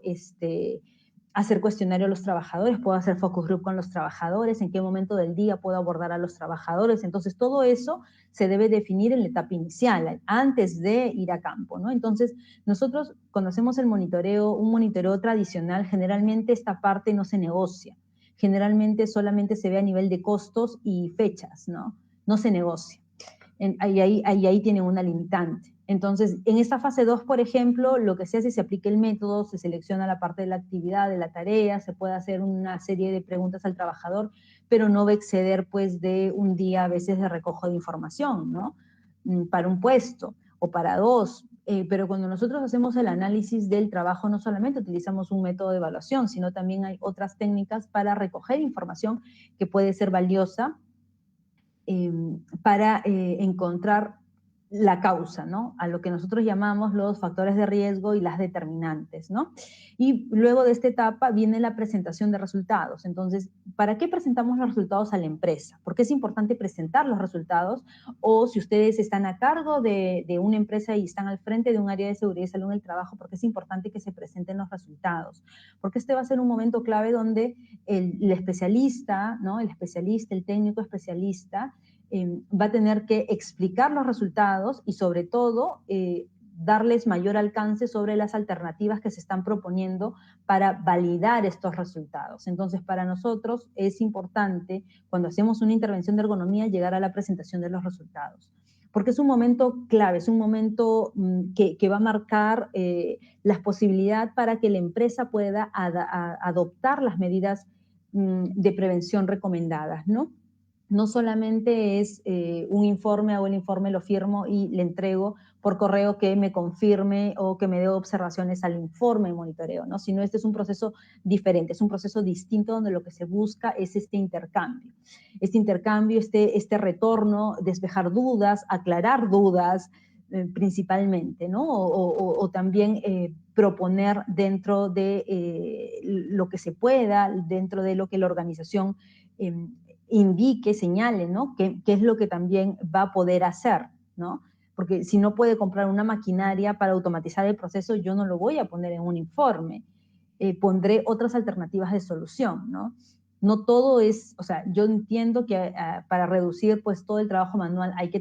hacer cuestionario a los trabajadores, puedo hacer focus group con los trabajadores, en qué momento del día puedo abordar a los trabajadores. Entonces, todo eso se debe definir en la etapa inicial, antes de ir a campo, ¿no? Entonces, nosotros cuando hacemos el monitoreo, un monitoreo tradicional, generalmente esta parte no se negocia. Generalmente solamente se ve a nivel de costos y fechas, ¿no? No se negocia. Ahí tienen una limitante. Entonces, en esta fase 2, por ejemplo, lo que se hace es se aplica el método, se selecciona la parte de la actividad, de la tarea, se puede hacer una serie de preguntas al trabajador, pero no va a exceder pues de un día a veces de recojo de información, ¿no? Para un puesto o para dos. Pero cuando nosotros hacemos el análisis del trabajo, no solamente utilizamos un método de evaluación, sino también hay otras técnicas para recoger información que puede ser valiosa para encontrar la causa, ¿no? A lo que nosotros llamamos los factores de riesgo y las determinantes, ¿no? Y luego de esta etapa viene la presentación de resultados. Entonces, ¿para qué presentamos los resultados a la empresa? ¿Por qué es importante presentar los resultados? O si ustedes están a cargo de una empresa y están al frente de un área de seguridad y salud en el trabajo, ¿por qué es importante que se presenten los resultados? Porque este va a ser un momento clave donde el especialista, ¿no? El especialista, el técnico especialista, va a tener que explicar los resultados y sobre todo darles mayor alcance sobre las alternativas que se están proponiendo para validar estos resultados. Entonces, para nosotros es importante, cuando hacemos una intervención de ergonomía, llegar a la presentación de los resultados. Porque es un momento clave, es un momento que va a marcar la posibilidad para que la empresa pueda adoptar las medidas de prevención recomendadas, ¿no? No solamente es un informe, hago el informe, lo firmo y le entrego por correo que me confirme o que me dé observaciones al informe de monitoreo, ¿no? Sino este es un proceso diferente, es un proceso distinto donde lo que se busca es este intercambio, este retorno, despejar dudas, aclarar dudas, principalmente, ¿no? O también proponer dentro de lo que se pueda, dentro de lo que la organización indique, señale, ¿no? ¿Qué es lo que también va a poder hacer, ¿no? Porque si no puede comprar una maquinaria para automatizar el proceso, yo no lo voy a poner en un informe. Pondré otras alternativas de solución, ¿no? No todo es, o sea, yo entiendo que para reducir pues todo el trabajo manual hay que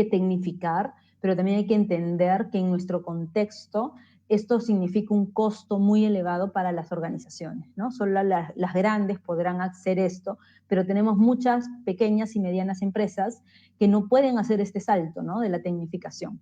tecnificar, pero también hay que entender que en nuestro contexto esto significa un costo muy elevado para las organizaciones, ¿no? Solo las grandes podrán hacer esto, pero tenemos muchas pequeñas y medianas empresas que no pueden hacer este salto, ¿no? De la tecnificación.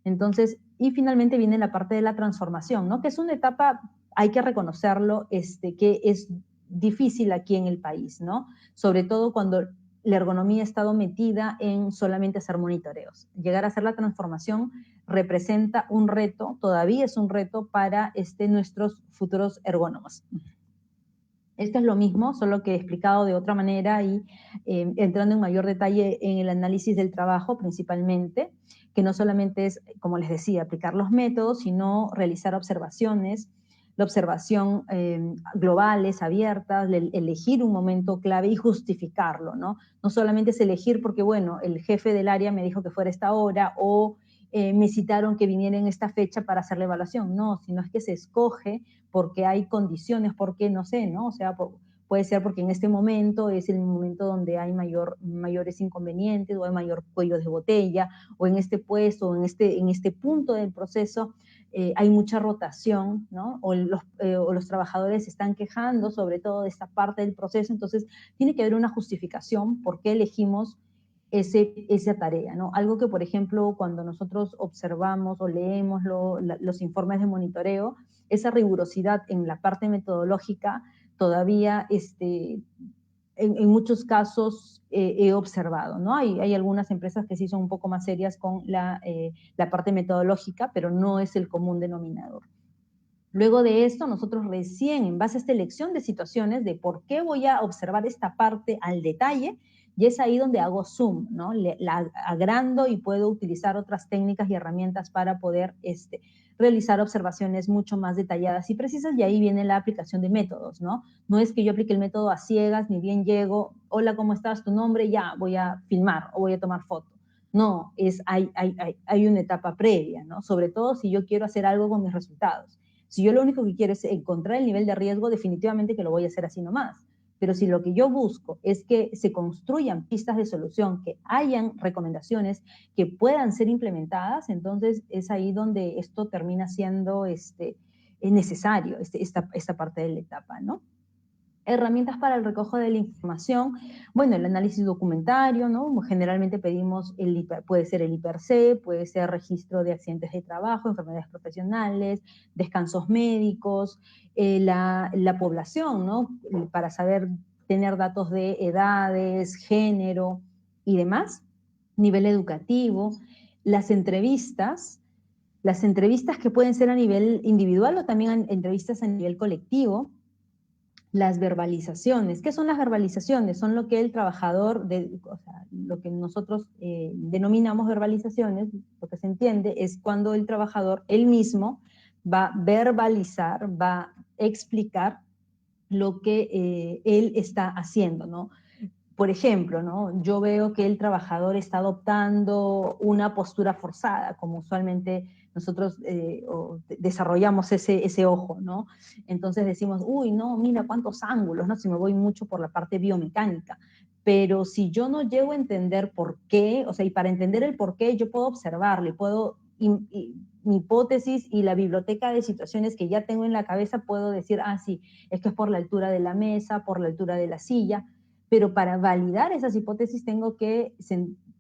Entonces, y finalmente viene la parte de la transformación, ¿no? Que es una etapa, hay que reconocerlo, que es difícil aquí en el país, ¿no? Sobre todo cuando la ergonomía ha estado metida en solamente hacer monitoreos. Llegar a hacer la transformación representa un reto, todavía es un reto para nuestros futuros ergónomos. Esto es lo mismo, solo que explicado de otra manera y entrando en mayor detalle en el análisis del trabajo principalmente, que no solamente es, como les decía, aplicar los métodos, sino realizar observaciones, la observación globales, abiertas, elegir un momento clave y justificarlo, ¿no? No solamente es elegir porque, bueno, el jefe del área me dijo que fuera esta hora o me citaron que viniera en esta fecha para hacer la evaluación, no, sino es que se escoge porque hay condiciones, porque no sé, ¿no? O sea, puede ser porque en este momento es el momento donde hay mayores inconvenientes o hay mayor cuello de botella, o en este puesto, o en este punto del proceso hay mucha rotación, ¿no? O los trabajadores se están quejando sobre todo de esta parte del proceso, entonces tiene que haber una justificación por qué elegimos esa tarea, ¿no? Algo que, por ejemplo, cuando nosotros observamos o leemos los informes de monitoreo, esa rigurosidad en la parte metodológica todavía en muchos casos he observado, ¿no? Hay algunas empresas que sí son un poco más serias con la parte metodológica, pero no es el común denominador. Luego de esto, nosotros recién, en base a esta elección de situaciones, de por qué voy a observar esta parte al detalle, y es ahí donde hago zoom, ¿no? La agrando y puedo utilizar otras técnicas y herramientas para poder realizar observaciones mucho más detalladas y precisas, y ahí viene la aplicación de métodos, ¿no? No es que yo aplique el método a ciegas, ni bien llego, hola, ¿cómo estás? Tu nombre, ya, voy a filmar o voy a tomar foto. No, hay una etapa previa, ¿no? Sobre todo si yo quiero hacer algo con mis resultados. Si yo lo único que quiero es encontrar el nivel de riesgo, definitivamente que lo voy a hacer así nomás. Pero si lo que yo busco es que se construyan pistas de solución, que hayan recomendaciones que puedan ser implementadas, entonces es ahí donde esto termina siendo es necesario, esta parte de la etapa, ¿no? Herramientas para el recojo de la información, bueno, el análisis documentario, ¿no? Generalmente pedimos, puede ser el IPRC, puede ser registro de accidentes de trabajo, enfermedades profesionales, descansos médicos, la población, ¿no? Para saber tener datos de edades, género y demás, nivel educativo, las entrevistas que pueden ser a nivel individual o también entrevistas a nivel colectivo, las verbalizaciones. ¿Qué son las verbalizaciones? Son lo que el trabajador, o sea, lo que nosotros denominamos verbalizaciones, lo que se entiende es cuando el trabajador, él mismo, va a verbalizar, va a explicar lo que él está haciendo, ¿no? Por ejemplo, ¿no? Yo veo que el trabajador está adoptando una postura forzada, como usualmente nosotros desarrollamos ese ojo, ¿no? Entonces decimos, uy, no, mira cuántos ángulos, ¿no? Si me voy mucho por la parte biomecánica. Pero si yo no llego a entender por qué, o sea, y para entender el por qué, yo puedo observarle, puedo, mi hipótesis y la biblioteca de situaciones que ya tengo en la cabeza, puedo decir, ah, sí, es que es por la altura de la mesa, por la altura de la silla, pero para validar esas hipótesis tengo que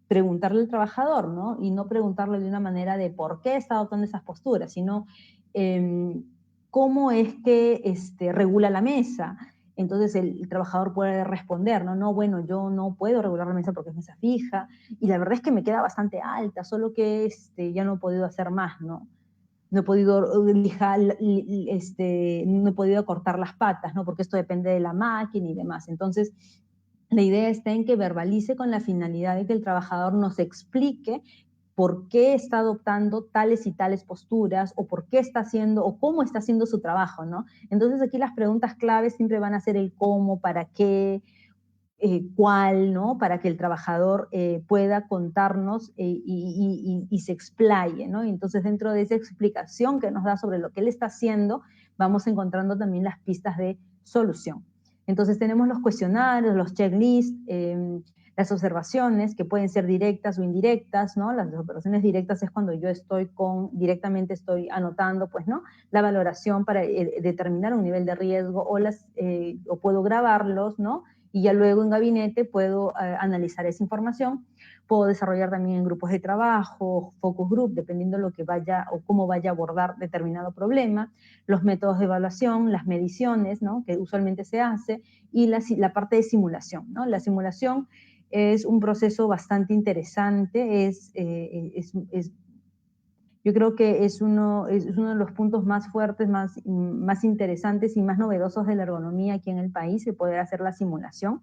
preguntarle al trabajador, ¿no? Y no preguntarle de una manera de por qué está adoptando esas posturas, sino cómo es que regula la mesa. Entonces el trabajador puede responder, ¿no? No, bueno, yo no puedo regular la mesa porque es mesa fija, y la verdad es que me queda bastante alta, solo que ya no he podido hacer más, ¿no? No he podido lijar, no he podido cortar las patas, ¿no? Porque esto depende de la máquina y demás. Entonces, la idea está en que verbalice con la finalidad de que el trabajador nos explique por qué está adoptando tales y tales posturas, o por qué está haciendo, o cómo está haciendo su trabajo, ¿no? Entonces aquí las preguntas claves siempre van a ser el cómo, para qué, cuál, ¿no? Para que el trabajador pueda contarnos y se explaye, ¿no? Entonces, dentro de esa explicación que nos da sobre lo que él está haciendo, vamos encontrando también las pistas de solución. Entonces, tenemos los cuestionarios, los checklists, las observaciones, que pueden ser directas o indirectas, ¿no? Las observaciones directas es cuando yo directamente estoy anotando, pues, ¿no? La valoración para determinar un nivel de riesgo, o puedo grabarlos, ¿no? Y ya luego en gabinete puedo analizar esa información. Puedo desarrollar también en grupos de trabajo, focus group, dependiendo de lo que vaya o cómo vaya a abordar determinado problema, los métodos de evaluación, las mediciones, ¿no? Que usualmente se hace, y la parte de simulación, ¿no? La simulación es un proceso bastante interesante, yo creo que es uno de los puntos más fuertes, más interesantes y más novedosos de la ergonomía aquí en el país, el poder hacer la simulación.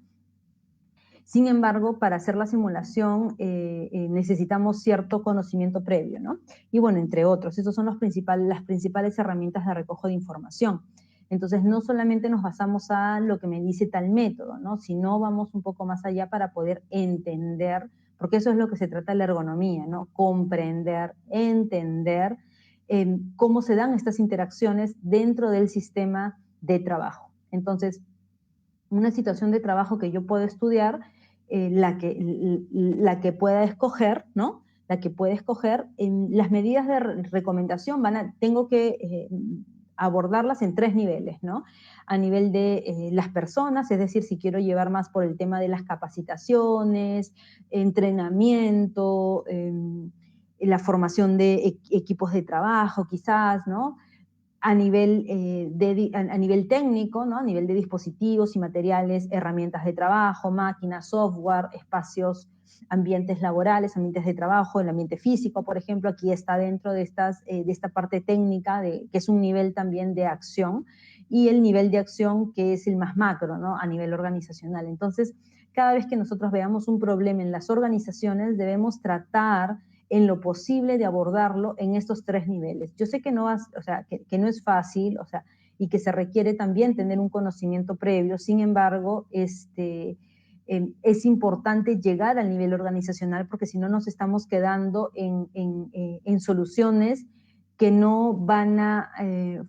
Sin embargo, para hacer la simulación necesitamos cierto conocimiento previo, ¿no? Y bueno, entre otros, esas son las principales herramientas de recojo de información. Entonces, no solamente nos basamos a lo que me dice tal método, ¿no? Sino vamos un poco más allá para poder entender, porque eso es lo que se trata de la ergonomía, ¿no? Comprender, entender cómo se dan estas interacciones dentro del sistema de trabajo. Entonces, una situación de trabajo que yo puedo estudiar, la que pueda escoger, ¿no? La que pueda escoger, las medidas de recomendación tengo que abordarlas en 3 niveles, ¿no? A nivel de las personas, es decir, si quiero llevar más por el tema de las capacitaciones, entrenamiento, la formación de equipos de trabajo, quizás, ¿no? A nivel técnico, ¿no? A nivel de dispositivos y materiales, herramientas de trabajo, máquinas, software, espacios, ambientes laborales, ambientes de trabajo, el ambiente físico, por ejemplo, aquí está dentro de esta parte técnica, que es un nivel también de acción, y el nivel de acción que es el más macro, ¿no? A nivel organizacional. Entonces, cada vez que nosotros veamos un problema en las organizaciones, debemos tratar en lo posible de abordarlo en estos 3 niveles. Yo sé que no, que no es fácil, y que se requiere también tener un conocimiento previo. Sin embargo, es importante llegar al nivel organizacional, porque si no nos estamos quedando en soluciones que no van a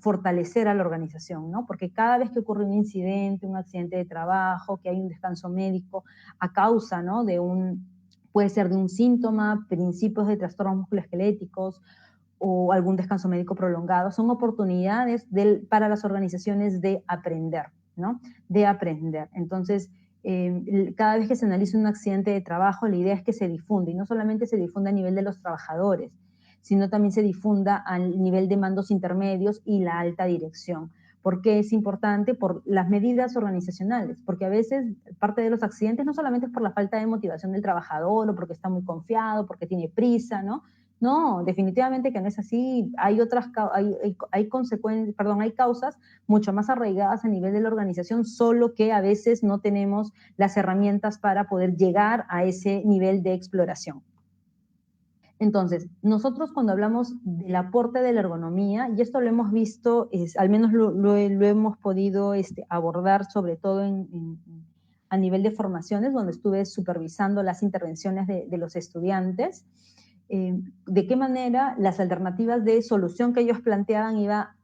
fortalecer a la organización, ¿no? Porque cada vez que ocurre un incidente, un accidente de trabajo, que hay un descanso médico a causa, ¿no? Puede ser de un síntoma, principios de trastornos musculoesqueléticos o algún descanso médico prolongado, son oportunidades para las organizaciones de aprender, ¿no? De aprender. Entonces, cada vez que se analiza un accidente de trabajo, la idea es que se difunda, y no solamente se difunda a nivel de los trabajadores, sino también se difunda al nivel de mandos intermedios y la alta dirección. ¿Por qué es importante? Por las medidas organizacionales, porque a veces parte de los accidentes no solamente es por la falta de motivación del trabajador o porque está muy confiado, porque tiene prisa, ¿no? No, definitivamente que no es así. Hay consecuencias, perdón, hay causas mucho más arraigadas a nivel de la organización, solo que a veces no tenemos las herramientas para poder llegar a ese nivel de exploración. Entonces, nosotros cuando hablamos del aporte de la ergonomía, y esto lo hemos visto, al menos lo hemos podido abordar sobre todo a nivel de formaciones, donde estuve supervisando las intervenciones de los estudiantes, de qué manera las alternativas de solución que ellos planteaban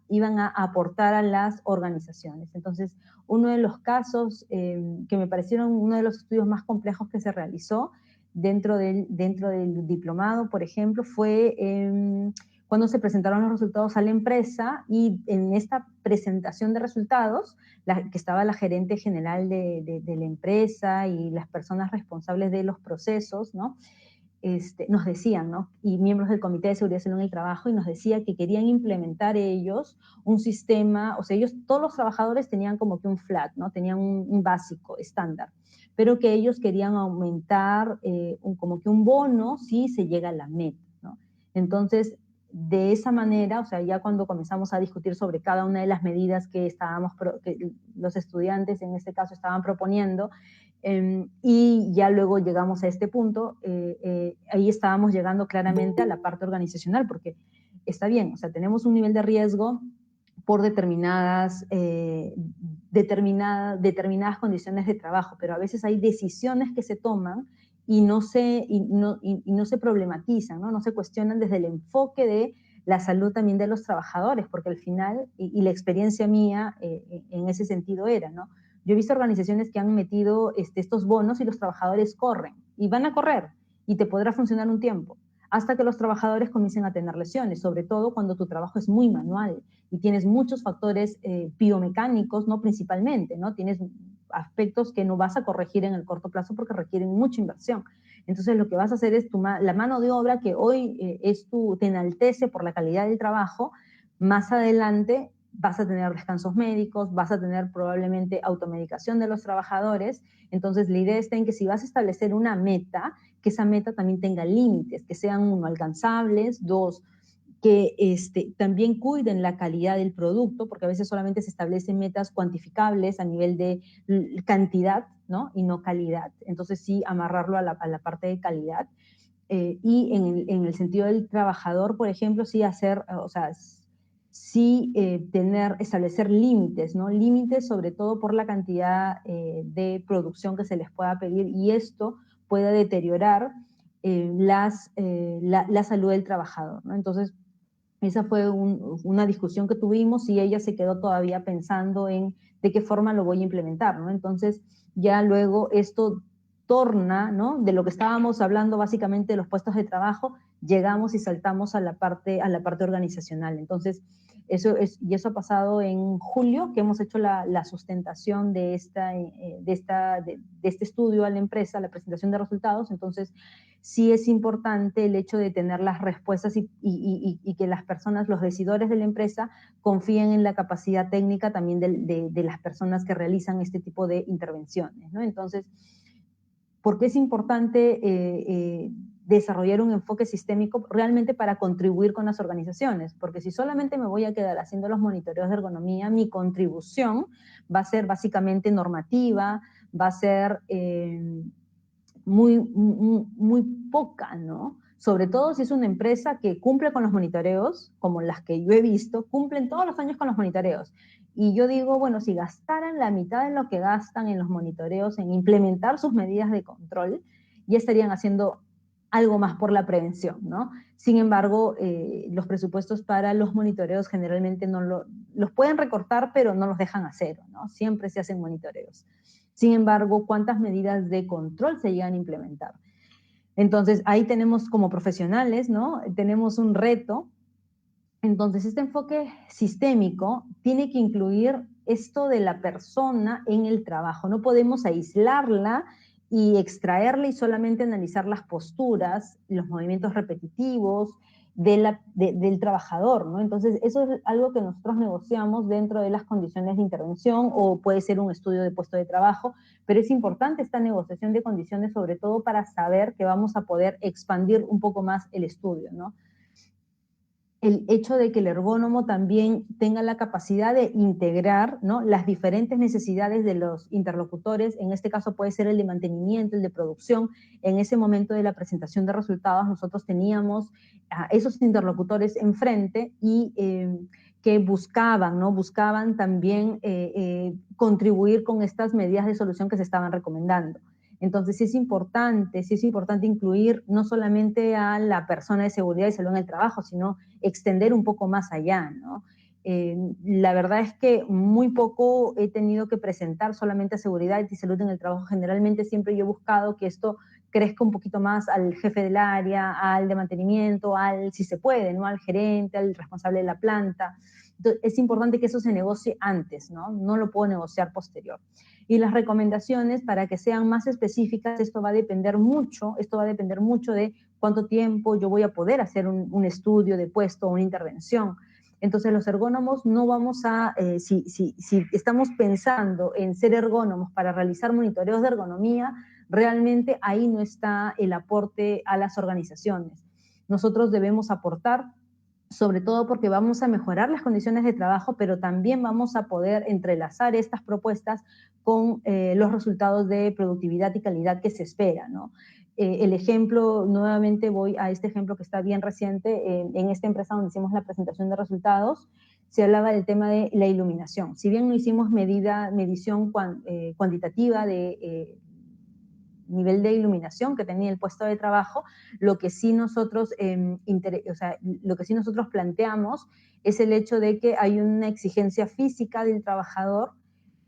iban a aportar a las organizaciones. Entonces, uno de los casos que me parecieron uno de los estudios más complejos que se realizó dentro del diplomado, por ejemplo, fue cuando se presentaron los resultados a la empresa, y en esta presentación de resultados, que estaba la gerente general de la empresa y las personas responsables de los procesos, ¿no? Nos decían, ¿no? Y miembros del Comité de Seguridad y Salud en el Trabajo, y nos decía que querían implementar ellos un sistema, o sea, todos los trabajadores tenían como que un flat, ¿no? Tenían un básico, estándar, pero que ellos querían aumentar como que un bono si se llega a la meta, ¿no? Entonces, de esa manera, o sea, ya cuando comenzamos a discutir sobre cada una de las medidas que los estudiantes en este caso estaban proponiendo, y ya luego llegamos a este punto, ahí estábamos llegando claramente a la parte organizacional, porque está bien, o sea, tenemos un nivel de riesgo por determinadas condiciones de trabajo, pero a veces hay decisiones que se toman y no se problematizan, ¿no? No se cuestionan desde el enfoque de la salud también de los trabajadores, porque al final, y la experiencia mía en ese sentido era, ¿no? Yo he visto organizaciones que han metido estos bonos y los trabajadores corren, y van a correr, y te podrá funcionar un tiempo, hasta que los trabajadores comiencen a tener lesiones, sobre todo cuando tu trabajo es muy manual y tienes muchos factores biomecánicos, ¿no? Principalmente, ¿no? Tienes aspectos que no vas a corregir en el corto plazo porque requieren mucha inversión. Entonces, lo que vas a hacer es la mano de obra que hoy te enaltece por la calidad del trabajo, más adelante vas a tener descansos médicos, vas a tener probablemente automedicación de los trabajadores. Entonces, la idea está en que si vas a establecer una meta, que esa meta también tenga límites, que sean, uno, alcanzables, dos, que también cuiden la calidad del producto, porque a veces solamente se establecen metas cuantificables a nivel de cantidad, ¿no? Y no calidad. Entonces, sí, amarrarlo a la parte de calidad. Y en el sentido del trabajador, por ejemplo, sí establecer límites, ¿no? Límites sobre todo por la cantidad de producción que se les pueda pedir, y esto puede deteriorar la salud del trabajador, ¿no? Entonces, esa fue una discusión que tuvimos, y ella se quedó todavía pensando en de qué forma lo voy a implementar, ¿no? Entonces, ya luego esto torna, ¿no? De lo que estábamos hablando básicamente de los puestos de trabajo, llegamos y saltamos a la parte organizacional. Entonces, eso ha pasado en julio, que hemos hecho la sustentación de este estudio a la empresa, la presentación de resultados. Entonces, sí es importante el hecho de tener las respuestas y que las personas, los decidores de la empresa, confíen en la capacidad técnica también de las personas que realizan este tipo de intervenciones, ¿no? Entonces, ¿por qué es importante desarrollar un enfoque sistémico realmente para contribuir con las organizaciones? Porque si solamente me voy a quedar haciendo los monitoreos de ergonomía, mi contribución va a ser básicamente normativa, va a ser muy poca, ¿no? Sobre todo si es una empresa que cumple con los monitoreos, como las que yo he visto, cumplen todos los años con los monitoreos. Y yo digo, bueno, si gastaran la mitad de lo que gastan en los monitoreos, en implementar sus medidas de control, ya estarían haciendo algo más por la prevención, ¿no? Sin embargo, los presupuestos para los monitoreos generalmente los pueden recortar, pero no los dejan a cero, ¿no? Siempre se hacen monitoreos. Sin embargo, ¿cuántas medidas de control se llegan a implementar? Entonces, ahí tenemos como profesionales, ¿no? Tenemos un reto. Entonces, este enfoque sistémico tiene que incluir esto de la persona en el trabajo. No podemos aislarla y extraerla y solamente analizar las posturas, los movimientos repetitivos del trabajador, ¿no? Entonces, eso es algo que nosotros negociamos dentro de las condiciones de intervención o puede ser un estudio de puesto de trabajo, pero es importante esta negociación de condiciones, sobre todo para saber que vamos a poder expandir un poco más el estudio, ¿no? El hecho de que el ergónomo también tenga la capacidad de integrar, ¿no?, las diferentes necesidades de los interlocutores, en este caso puede ser el de mantenimiento, el de producción. En ese momento de la presentación de resultados nosotros teníamos a esos interlocutores enfrente y que buscaban, ¿no?, buscaban también contribuir con estas medidas de solución que se estaban recomendando. Entonces sí es importante incluir no solamente a la persona de seguridad y salud en el trabajo, sino extender un poco más allá, ¿no? La verdad es que muy poco he tenido que presentar solamente a seguridad y salud en el trabajo. Generalmente siempre yo he buscado que esto crezca un poquito más al jefe del área, al de mantenimiento, si se puede, ¿no?, al gerente, al responsable de la planta. Entonces, es importante que eso se negocie antes, ¿no? No lo puedo negociar posterior. Y las recomendaciones, para que sean más específicas, esto va a depender mucho de cuánto tiempo yo voy a poder hacer un estudio de puesto o una intervención. Entonces, los ergónomos no vamos a, si estamos pensando en ser ergónomos para realizar monitoreos de ergonomía, realmente ahí no está el aporte a las organizaciones. Nosotros debemos aportar, sobre todo porque vamos a mejorar las condiciones de trabajo, pero también vamos a poder entrelazar estas propuestas con los resultados de productividad y calidad que se espera, ¿no? El ejemplo, nuevamente voy a este ejemplo que está bien reciente, en esta empresa donde hicimos la presentación de resultados, se hablaba del tema de la iluminación. Si bien no hicimos medición cuantitativa de nivel de iluminación que tenía el puesto de trabajo, lo que sí nosotros, lo que sí nosotros planteamos es el hecho de que hay una exigencia física del trabajador,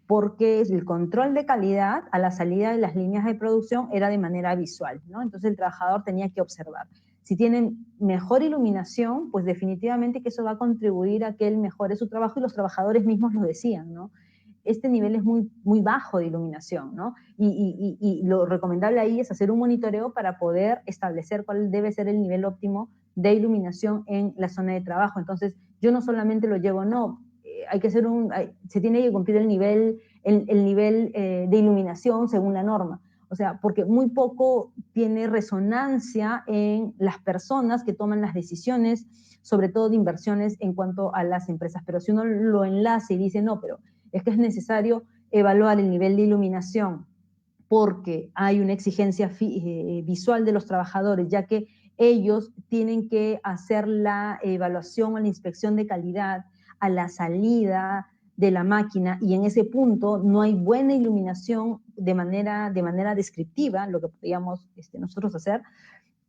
porque el control de calidad a la salida de las líneas de producción era de manera visual, ¿no? Entonces el trabajador tenía que observar. Si tienen mejor iluminación, pues definitivamente que eso va a contribuir a que él mejore su trabajo, y los trabajadores mismos lo decían, ¿no? Este nivel es muy, muy bajo de iluminación, ¿no? Y lo recomendable ahí es hacer un monitoreo para poder establecer cuál debe ser el nivel óptimo de iluminación en la zona de trabajo. Entonces, yo no solamente lo llevo, no, hay que hacer se tiene que cumplir el nivel de iluminación según la norma. O sea, porque muy poco tiene resonancia en las personas que toman las decisiones, sobre todo de inversiones en cuanto a las empresas. Pero si uno lo enlaza y dice, no, pero es que es necesario evaluar el nivel de iluminación porque hay una exigencia visual de los trabajadores, ya que ellos tienen que hacer la evaluación o la inspección de calidad a la salida de la máquina, y en ese punto no hay buena iluminación de manera descriptiva, lo que podríamos nosotros hacer.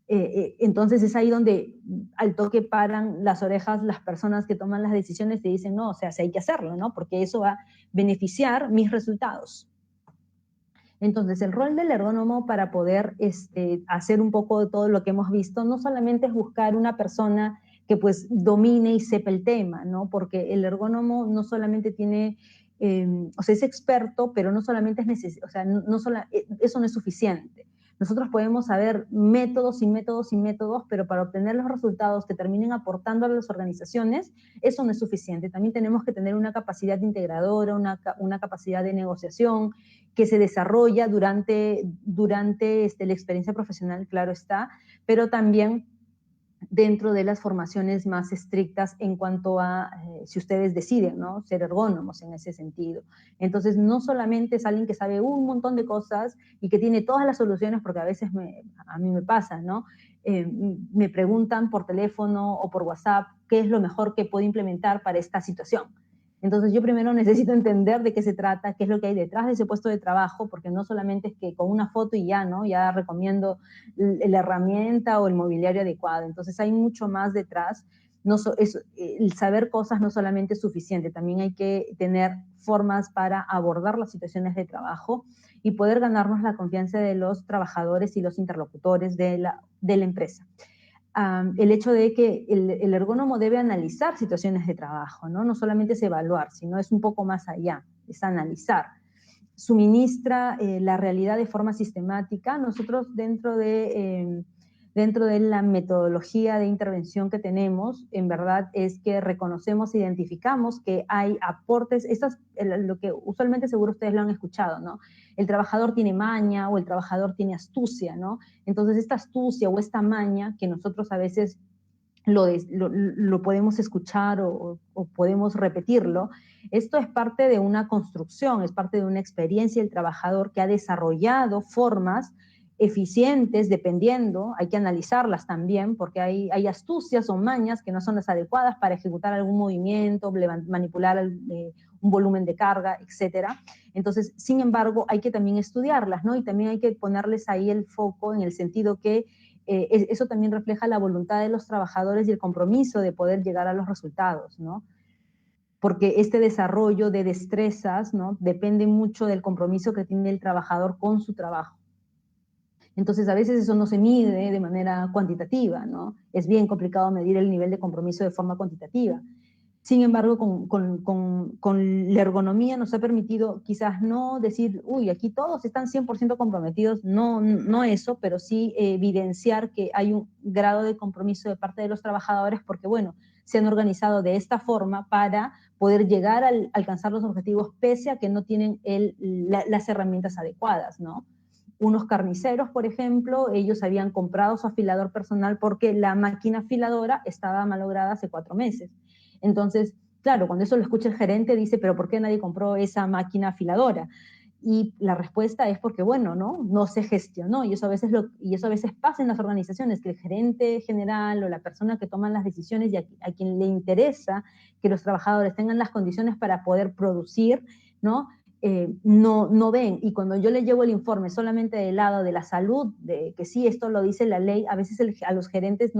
Entonces es ahí donde al toque paran las orejas las personas que toman las decisiones y dicen, no, o sea, sí hay que hacerlo, ¿no? Porque eso va a beneficiar mis resultados. Entonces, el rol del ergónomo para poder hacer un poco de todo lo que hemos visto, no solamente es buscar una persona que pues domine y sepa el tema, ¿no? Porque el ergónomo no solamente tiene, o sea, es experto, pero no solamente es necesario, o sea, eso no es suficiente. Nosotros podemos saber métodos y métodos y métodos, pero para obtener los resultados que terminen aportando a las organizaciones, eso no es suficiente. También tenemos que tener una capacidad integradora, una capacidad de negociación, que se desarrolla durante la experiencia profesional, claro está, pero también dentro de las formaciones más estrictas en cuanto a si ustedes deciden, ¿no?, ser ergónomos en ese sentido. Entonces, no solamente es alguien que sabe un montón de cosas y que tiene todas las soluciones, porque a veces a mí me pasa, ¿no? Me preguntan por teléfono o por WhatsApp qué es lo mejor que puedo implementar para esta situación. Entonces yo primero necesito entender de qué se trata, qué es lo que hay detrás de ese puesto de trabajo, porque no solamente es que con una foto y ya, ¿no? Ya recomiendo la herramienta o el mobiliario adecuado. Entonces hay mucho más detrás. No el saber cosas no solamente es suficiente, también hay que tener formas para abordar las situaciones de trabajo y poder ganarnos la confianza de los trabajadores y los interlocutores de la empresa. El hecho de que el ergónomo debe analizar situaciones de trabajo, ¿no? No solamente es evaluar, sino es un poco más allá, es analizar. Suministra la realidad de forma sistemática. Nosotros dentro de la metodología de intervención que tenemos, en verdad es que reconocemos, identificamos que hay aportes, lo que usualmente seguro ustedes lo han escuchado, ¿no? El trabajador tiene maña o el trabajador tiene astucia, ¿no? Entonces esta astucia o esta maña que nosotros a veces lo podemos escuchar o podemos repetirlo, esto es parte de una construcción, es parte de una experiencia del trabajador que ha desarrollado formas eficientes, dependiendo, hay que analizarlas también, porque hay astucias o mañas que no son las adecuadas para ejecutar algún movimiento, manipular un volumen de carga, etcétera. Entonces, sin embargo, hay que también estudiarlas, ¿no? Y también hay que ponerles ahí el foco en el sentido que eso también refleja la voluntad de los trabajadores y el compromiso de poder llegar a los resultados, ¿no? Porque este desarrollo de destrezas, ¿no? Depende mucho del compromiso que tiene el trabajador con su trabajo. Entonces, a veces eso no se mide de manera cuantitativa, ¿no? Es bien complicado medir el nivel de compromiso de forma cuantitativa. Sin embargo, con la ergonomía nos ha permitido quizás no decir, uy, aquí todos están 100% comprometidos, no eso, pero sí evidenciar que hay un grado de compromiso de parte de los trabajadores porque, bueno, se han organizado de esta forma para poder llegar a alcanzar los objetivos pese a que no tienen las herramientas adecuadas, ¿no? Unos carniceros, por ejemplo, ellos habían comprado su afilador personal porque la máquina afiladora estaba malograda hace 4 meses. Entonces, claro, cuando eso lo escucha el gerente, dice, pero ¿por qué nadie compró esa máquina afiladora? Y la respuesta es porque, bueno, no se gestionó. Y eso a veces pasa en las organizaciones, que el gerente general o la persona que toma las decisiones y a quien le interesa que los trabajadores tengan las condiciones para poder producir, ¿no? No ven. Y cuando yo le llevo el informe solamente del lado de la salud, de que sí, esto lo dice la ley, a veces a los gerentes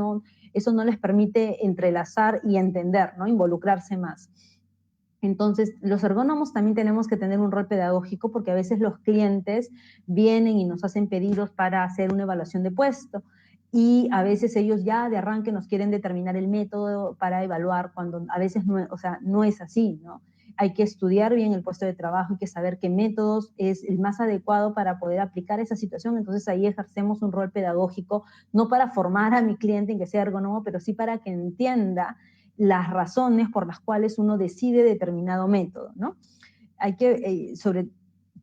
eso no les permite entrelazar y entender, ¿no? Involucrarse más. Entonces, los ergónomos también tenemos que tener un rol pedagógico porque a veces los clientes vienen y nos hacen pedidos para hacer una evaluación de puesto y a veces ellos ya de arranque nos quieren determinar el método para evaluar cuando a veces no es así, ¿no? Hay que estudiar bien el puesto de trabajo, hay que saber qué métodos es el más adecuado para poder aplicar esa situación. Entonces ahí ejercemos un rol pedagógico, no para formar a mi cliente en que sea ergónomo, pero sí para que entienda las razones por las cuales uno decide determinado método, ¿no? Sobre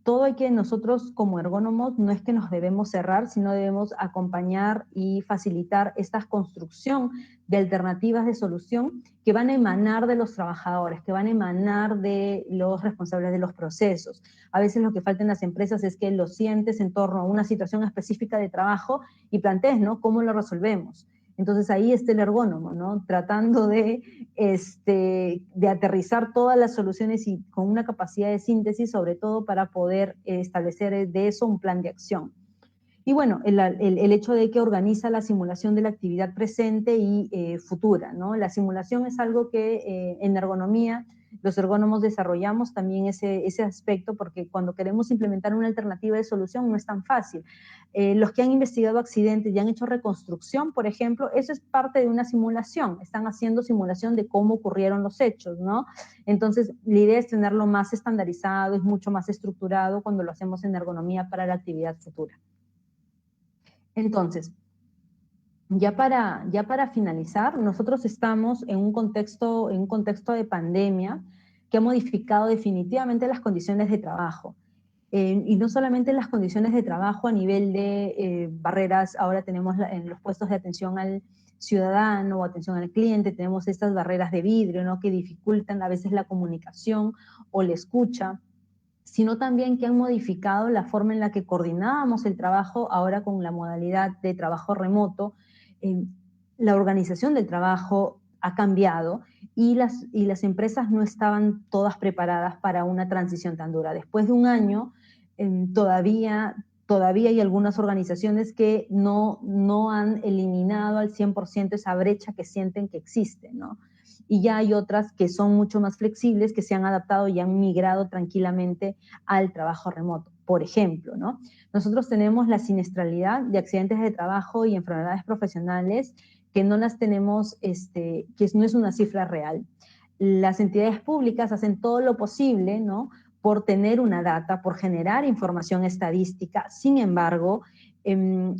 todo hay que nosotros como ergónomos no es que nos debemos cerrar, sino debemos acompañar y facilitar esta construcción de alternativas de solución que van a emanar de los trabajadores, que van a emanar de los responsables de los procesos. A veces lo que falta en las empresas es que lo sientes en torno a una situación específica de trabajo y plantees, ¿no? ¿Cómo lo resolvemos? Entonces ahí está el ergónomo, ¿no? Tratando de aterrizar todas las soluciones y con una capacidad de síntesis, sobre todo para poder establecer de eso un plan de acción. Y bueno, el hecho de que organiza la simulación de la actividad presente y futura, ¿no? La simulación es algo que en ergonomía los ergónomos desarrollamos también ese aspecto porque cuando queremos implementar una alternativa de solución no es tan fácil. Los que han investigado accidentes y han hecho reconstrucción, por ejemplo, eso es parte de una simulación. Están haciendo simulación de cómo ocurrieron los hechos, ¿no? Entonces, la idea es tenerlo más estandarizado, es mucho más estructurado cuando lo hacemos en ergonomía para la actividad futura. Entonces, ya para finalizar, nosotros estamos en un contexto de pandemia que ha modificado definitivamente las condiciones de trabajo. Y no solamente las condiciones de trabajo a nivel de barreras, ahora tenemos en los puestos de atención al ciudadano o atención al cliente, tenemos estas barreras de vidrio, ¿no? Que dificultan a veces la comunicación o la escucha, sino también que han modificado la forma en la que coordinábamos el trabajo ahora con la modalidad de trabajo remoto. La organización del trabajo ha cambiado y las empresas no estaban todas preparadas para una transición tan dura. Después de un año, todavía hay algunas organizaciones que no han eliminado al 100% esa brecha que sienten que existe, ¿no? Y ya hay otras que son mucho más flexibles, que se han adaptado y han migrado tranquilamente al trabajo remoto. Por ejemplo, ¿no? Nosotros tenemos la siniestralidad de accidentes de trabajo y enfermedades profesionales que no las tenemos, que no es una cifra real. Las entidades públicas hacen todo lo posible, ¿no?, por tener una data, por generar información estadística. Sin embargo, debido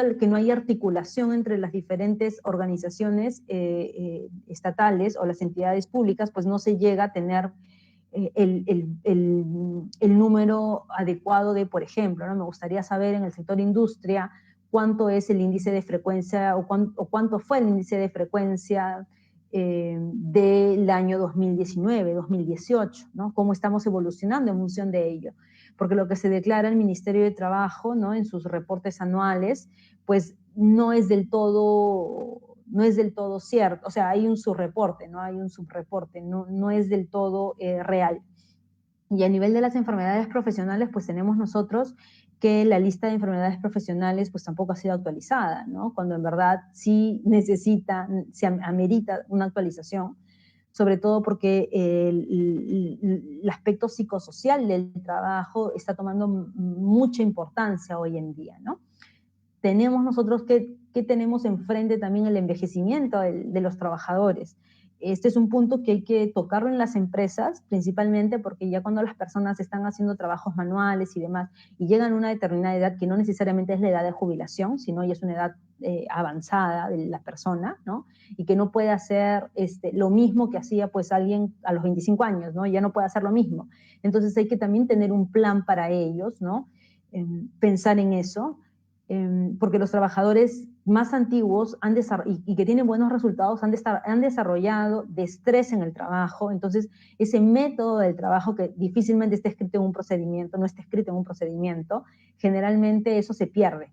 a que no hay articulación entre las diferentes organizaciones estatales o las entidades públicas, pues no se llega a tener el número adecuado de, por ejemplo, ¿no? Me gustaría saber en el sector industria cuánto es el índice de frecuencia o cuánto fue el índice de frecuencia del año 2019, 2018, ¿no? Cómo estamos evolucionando en función de ello. Porque lo que se declara el Ministerio de Trabajo, ¿no?, en sus reportes anuales, pues no es del todo cierto. O sea, hay un subreporte, ¿no? Hay un subreporte, no es del todo real. Y a nivel de las enfermedades profesionales, pues tenemos nosotros que la lista de enfermedades profesionales pues tampoco ha sido actualizada, ¿no? Cuando en verdad sí se amerita una actualización, sobre todo porque el aspecto psicosocial del trabajo está tomando mucha importancia hoy en día, ¿no? Tenemos nosotros que tenemos enfrente también el envejecimiento de los trabajadores. Este es un punto que hay que tocarlo en las empresas, principalmente porque ya cuando las personas están haciendo trabajos manuales y demás, y llegan a una determinada edad, que no necesariamente es la edad de jubilación, sino ya es una edad avanzada de la persona, ¿no? Y que no puede hacer lo mismo que hacía pues alguien a los 25 años, ¿no? Ya no puede hacer lo mismo. Entonces hay que también tener un plan para ellos, ¿no? Pensar en eso, porque los trabajadores más antiguos y que tienen buenos resultados han desarrollado destreza en el trabajo. Entonces ese método del trabajo que difícilmente está escrito en un procedimiento, no está escrito en un procedimiento, generalmente eso se pierde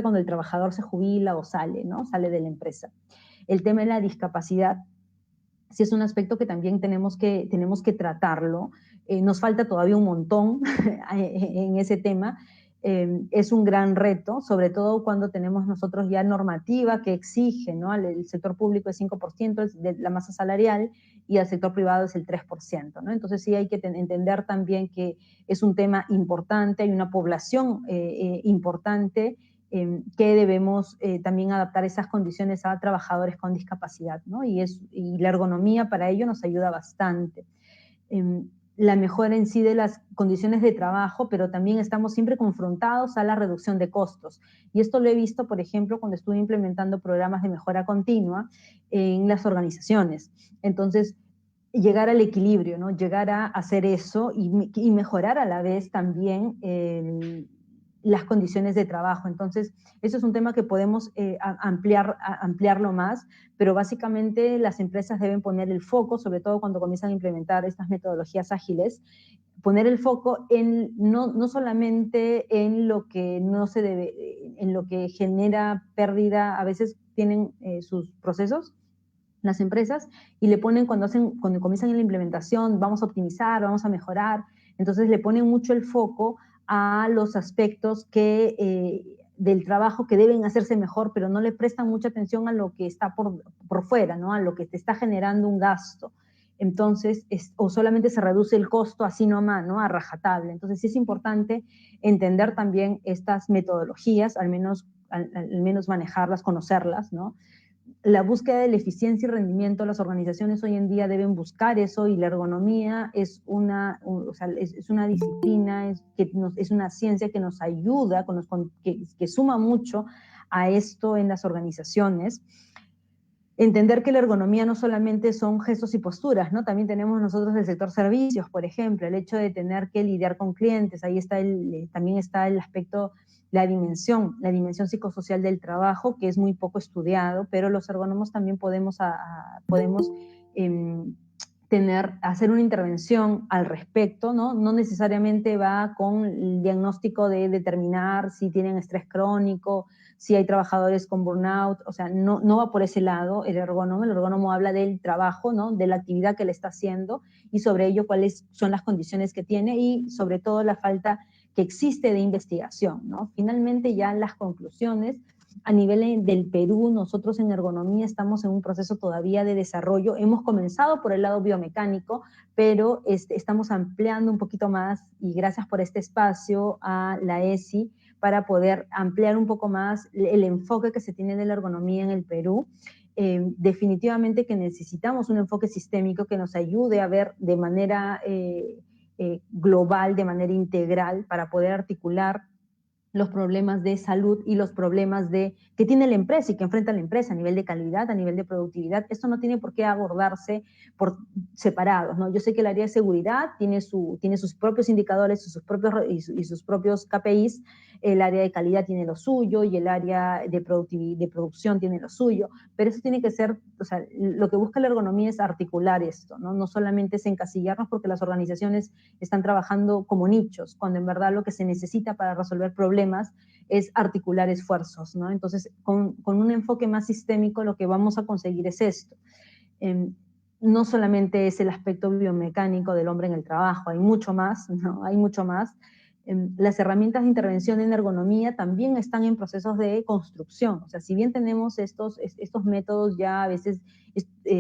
cuando el trabajador se jubila o sale, ¿no? Sale de la empresa. El tema de la discapacidad sí es un aspecto que también tenemos que tratarlo. Nos falta todavía un montón en ese tema. Es un gran reto, sobre todo cuando tenemos nosotros ya normativa que exige, ¿no? El sector público es 5% de la masa salarial y al sector privado es el 3%, ¿no? Entonces sí hay que entender también que es un tema importante, hay una población importante que debemos también adaptar esas condiciones a trabajadores con discapacidad, ¿no? Y la ergonomía para ello nos ayuda bastante. La mejora en sí de las condiciones de trabajo, pero también estamos siempre confrontados a la reducción de costos. Y esto lo he visto, por ejemplo, cuando estuve implementando programas de mejora continua en las organizaciones. Entonces, llegar al equilibrio, ¿no? Llegar a hacer eso y mejorar a la vez también las condiciones de trabajo. Entonces, eso es un tema que podemos ampliarlo más, pero básicamente las empresas deben poner el foco, sobre todo cuando comienzan a implementar estas metodologías ágiles, poner el foco en no solamente en lo que no se debe, en lo que genera pérdida, a veces tienen sus procesos, las empresas, y le ponen cuando comienzan en la implementación, vamos a optimizar, vamos a mejorar, entonces le ponen mucho el foco a los aspectos del trabajo que deben hacerse mejor, pero no le prestan mucha atención a lo que está por fuera, ¿no? A lo que te está generando un gasto. Entonces, o solamente se reduce el costo así nomás, ¿no? A rajatabla. Entonces, sí es importante entender también estas metodologías, al menos manejarlas, conocerlas, ¿no? La búsqueda de la eficiencia y rendimiento, las organizaciones hoy en día deben buscar eso, y la ergonomía es una disciplina, es una ciencia que nos ayuda, que suma mucho a esto en las organizaciones. Entender que la ergonomía no solamente son gestos y posturas, ¿no? También tenemos nosotros el sector servicios, por ejemplo, el hecho de tener que lidiar con clientes, ahí está también está el aspecto, la dimensión psicosocial del trabajo, que es muy poco estudiado, pero los ergónomos también podemos hacer una intervención al respecto, ¿no? No necesariamente va con el diagnóstico de determinar si tienen estrés crónico, si hay trabajadores con burnout, o sea, no va por ese lado el ergónomo habla del trabajo, ¿no? De la actividad que le está haciendo y sobre ello cuáles son las condiciones que tiene y sobre todo la falta que existe de investigación, ¿no? Finalmente ya las conclusiones. A nivel del Perú, nosotros en ergonomía estamos en un proceso todavía de desarrollo. Hemos comenzado por el lado biomecánico, pero estamos ampliando un poquito más, y gracias por este espacio a la ESI, para poder ampliar un poco más el enfoque que se tiene de la ergonomía en el Perú. Definitivamente que necesitamos un enfoque sistémico que nos ayude a ver de manera global, de manera integral, para poder articular los problemas de salud y los problemas que tiene la empresa y que enfrenta la empresa a nivel de calidad, a nivel de productividad. Esto no tiene por qué abordarse por separados, ¿no? Yo sé que el área de seguridad tiene sus propios indicadores y sus propios KPIs, el área de calidad tiene lo suyo y el área de producción tiene lo suyo, pero eso tiene que ser, o sea, lo que busca la ergonomía es articular esto, ¿no? No solamente es encasillarnos porque las organizaciones están trabajando como nichos, cuando en verdad lo que se necesita para resolver problemas es articular esfuerzos, ¿no? Entonces, con un enfoque más sistémico, lo que vamos a conseguir es esto. No solamente es el aspecto biomecánico del hombre en el trabajo, hay mucho más, ¿no? Hay mucho más. Las herramientas de intervención en ergonomía también están en procesos de construcción. O sea, si bien tenemos estos métodos ya a veces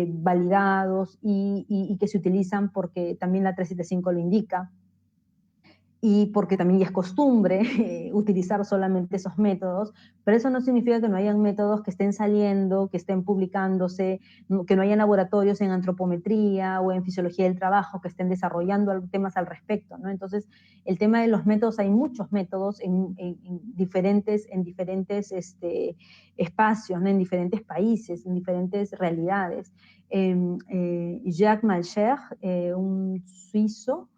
validados y que se utilizan porque también la 375 lo indica, y porque también ya es costumbre utilizar solamente esos métodos, pero eso no significa que no hayan métodos que estén saliendo, que estén publicándose, que no hayan laboratorios en antropometría o en fisiología del trabajo que estén desarrollando temas al respecto, ¿no? Entonces, el tema de los métodos, hay muchos métodos en diferentes espacios, ¿no? En diferentes países, en diferentes realidades. Jacques Malcher, un suizo,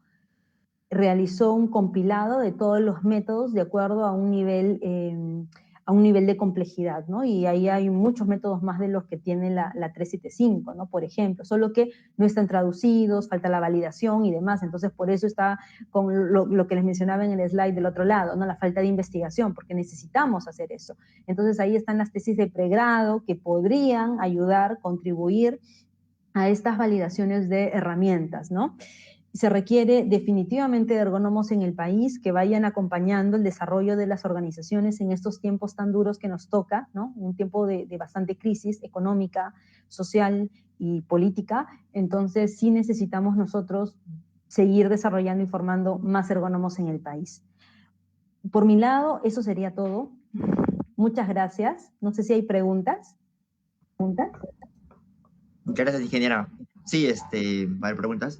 realizó un compilado de todos los métodos de acuerdo a un nivel de complejidad, ¿no? Y ahí hay muchos métodos más de los que tiene la 375, ¿no? Por ejemplo, solo que no están traducidos, falta la validación y demás, entonces por eso está con lo que les mencionaba en el slide del otro lado, ¿no? La falta de investigación, porque necesitamos hacer eso. Entonces ahí están las tesis de pregrado que podrían ayudar, contribuir a estas validaciones de herramientas, ¿no? Se requiere definitivamente de ergónomos en el país que vayan acompañando el desarrollo de las organizaciones en estos tiempos tan duros que nos toca, ¿no? Un tiempo de bastante crisis económica, social y política. Entonces, sí necesitamos nosotros seguir desarrollando y formando más ergónomos en el país. Por mi lado, eso sería todo. Muchas gracias. No sé si hay preguntas. Muchas gracias, ingeniera. Sí, va a haber preguntas.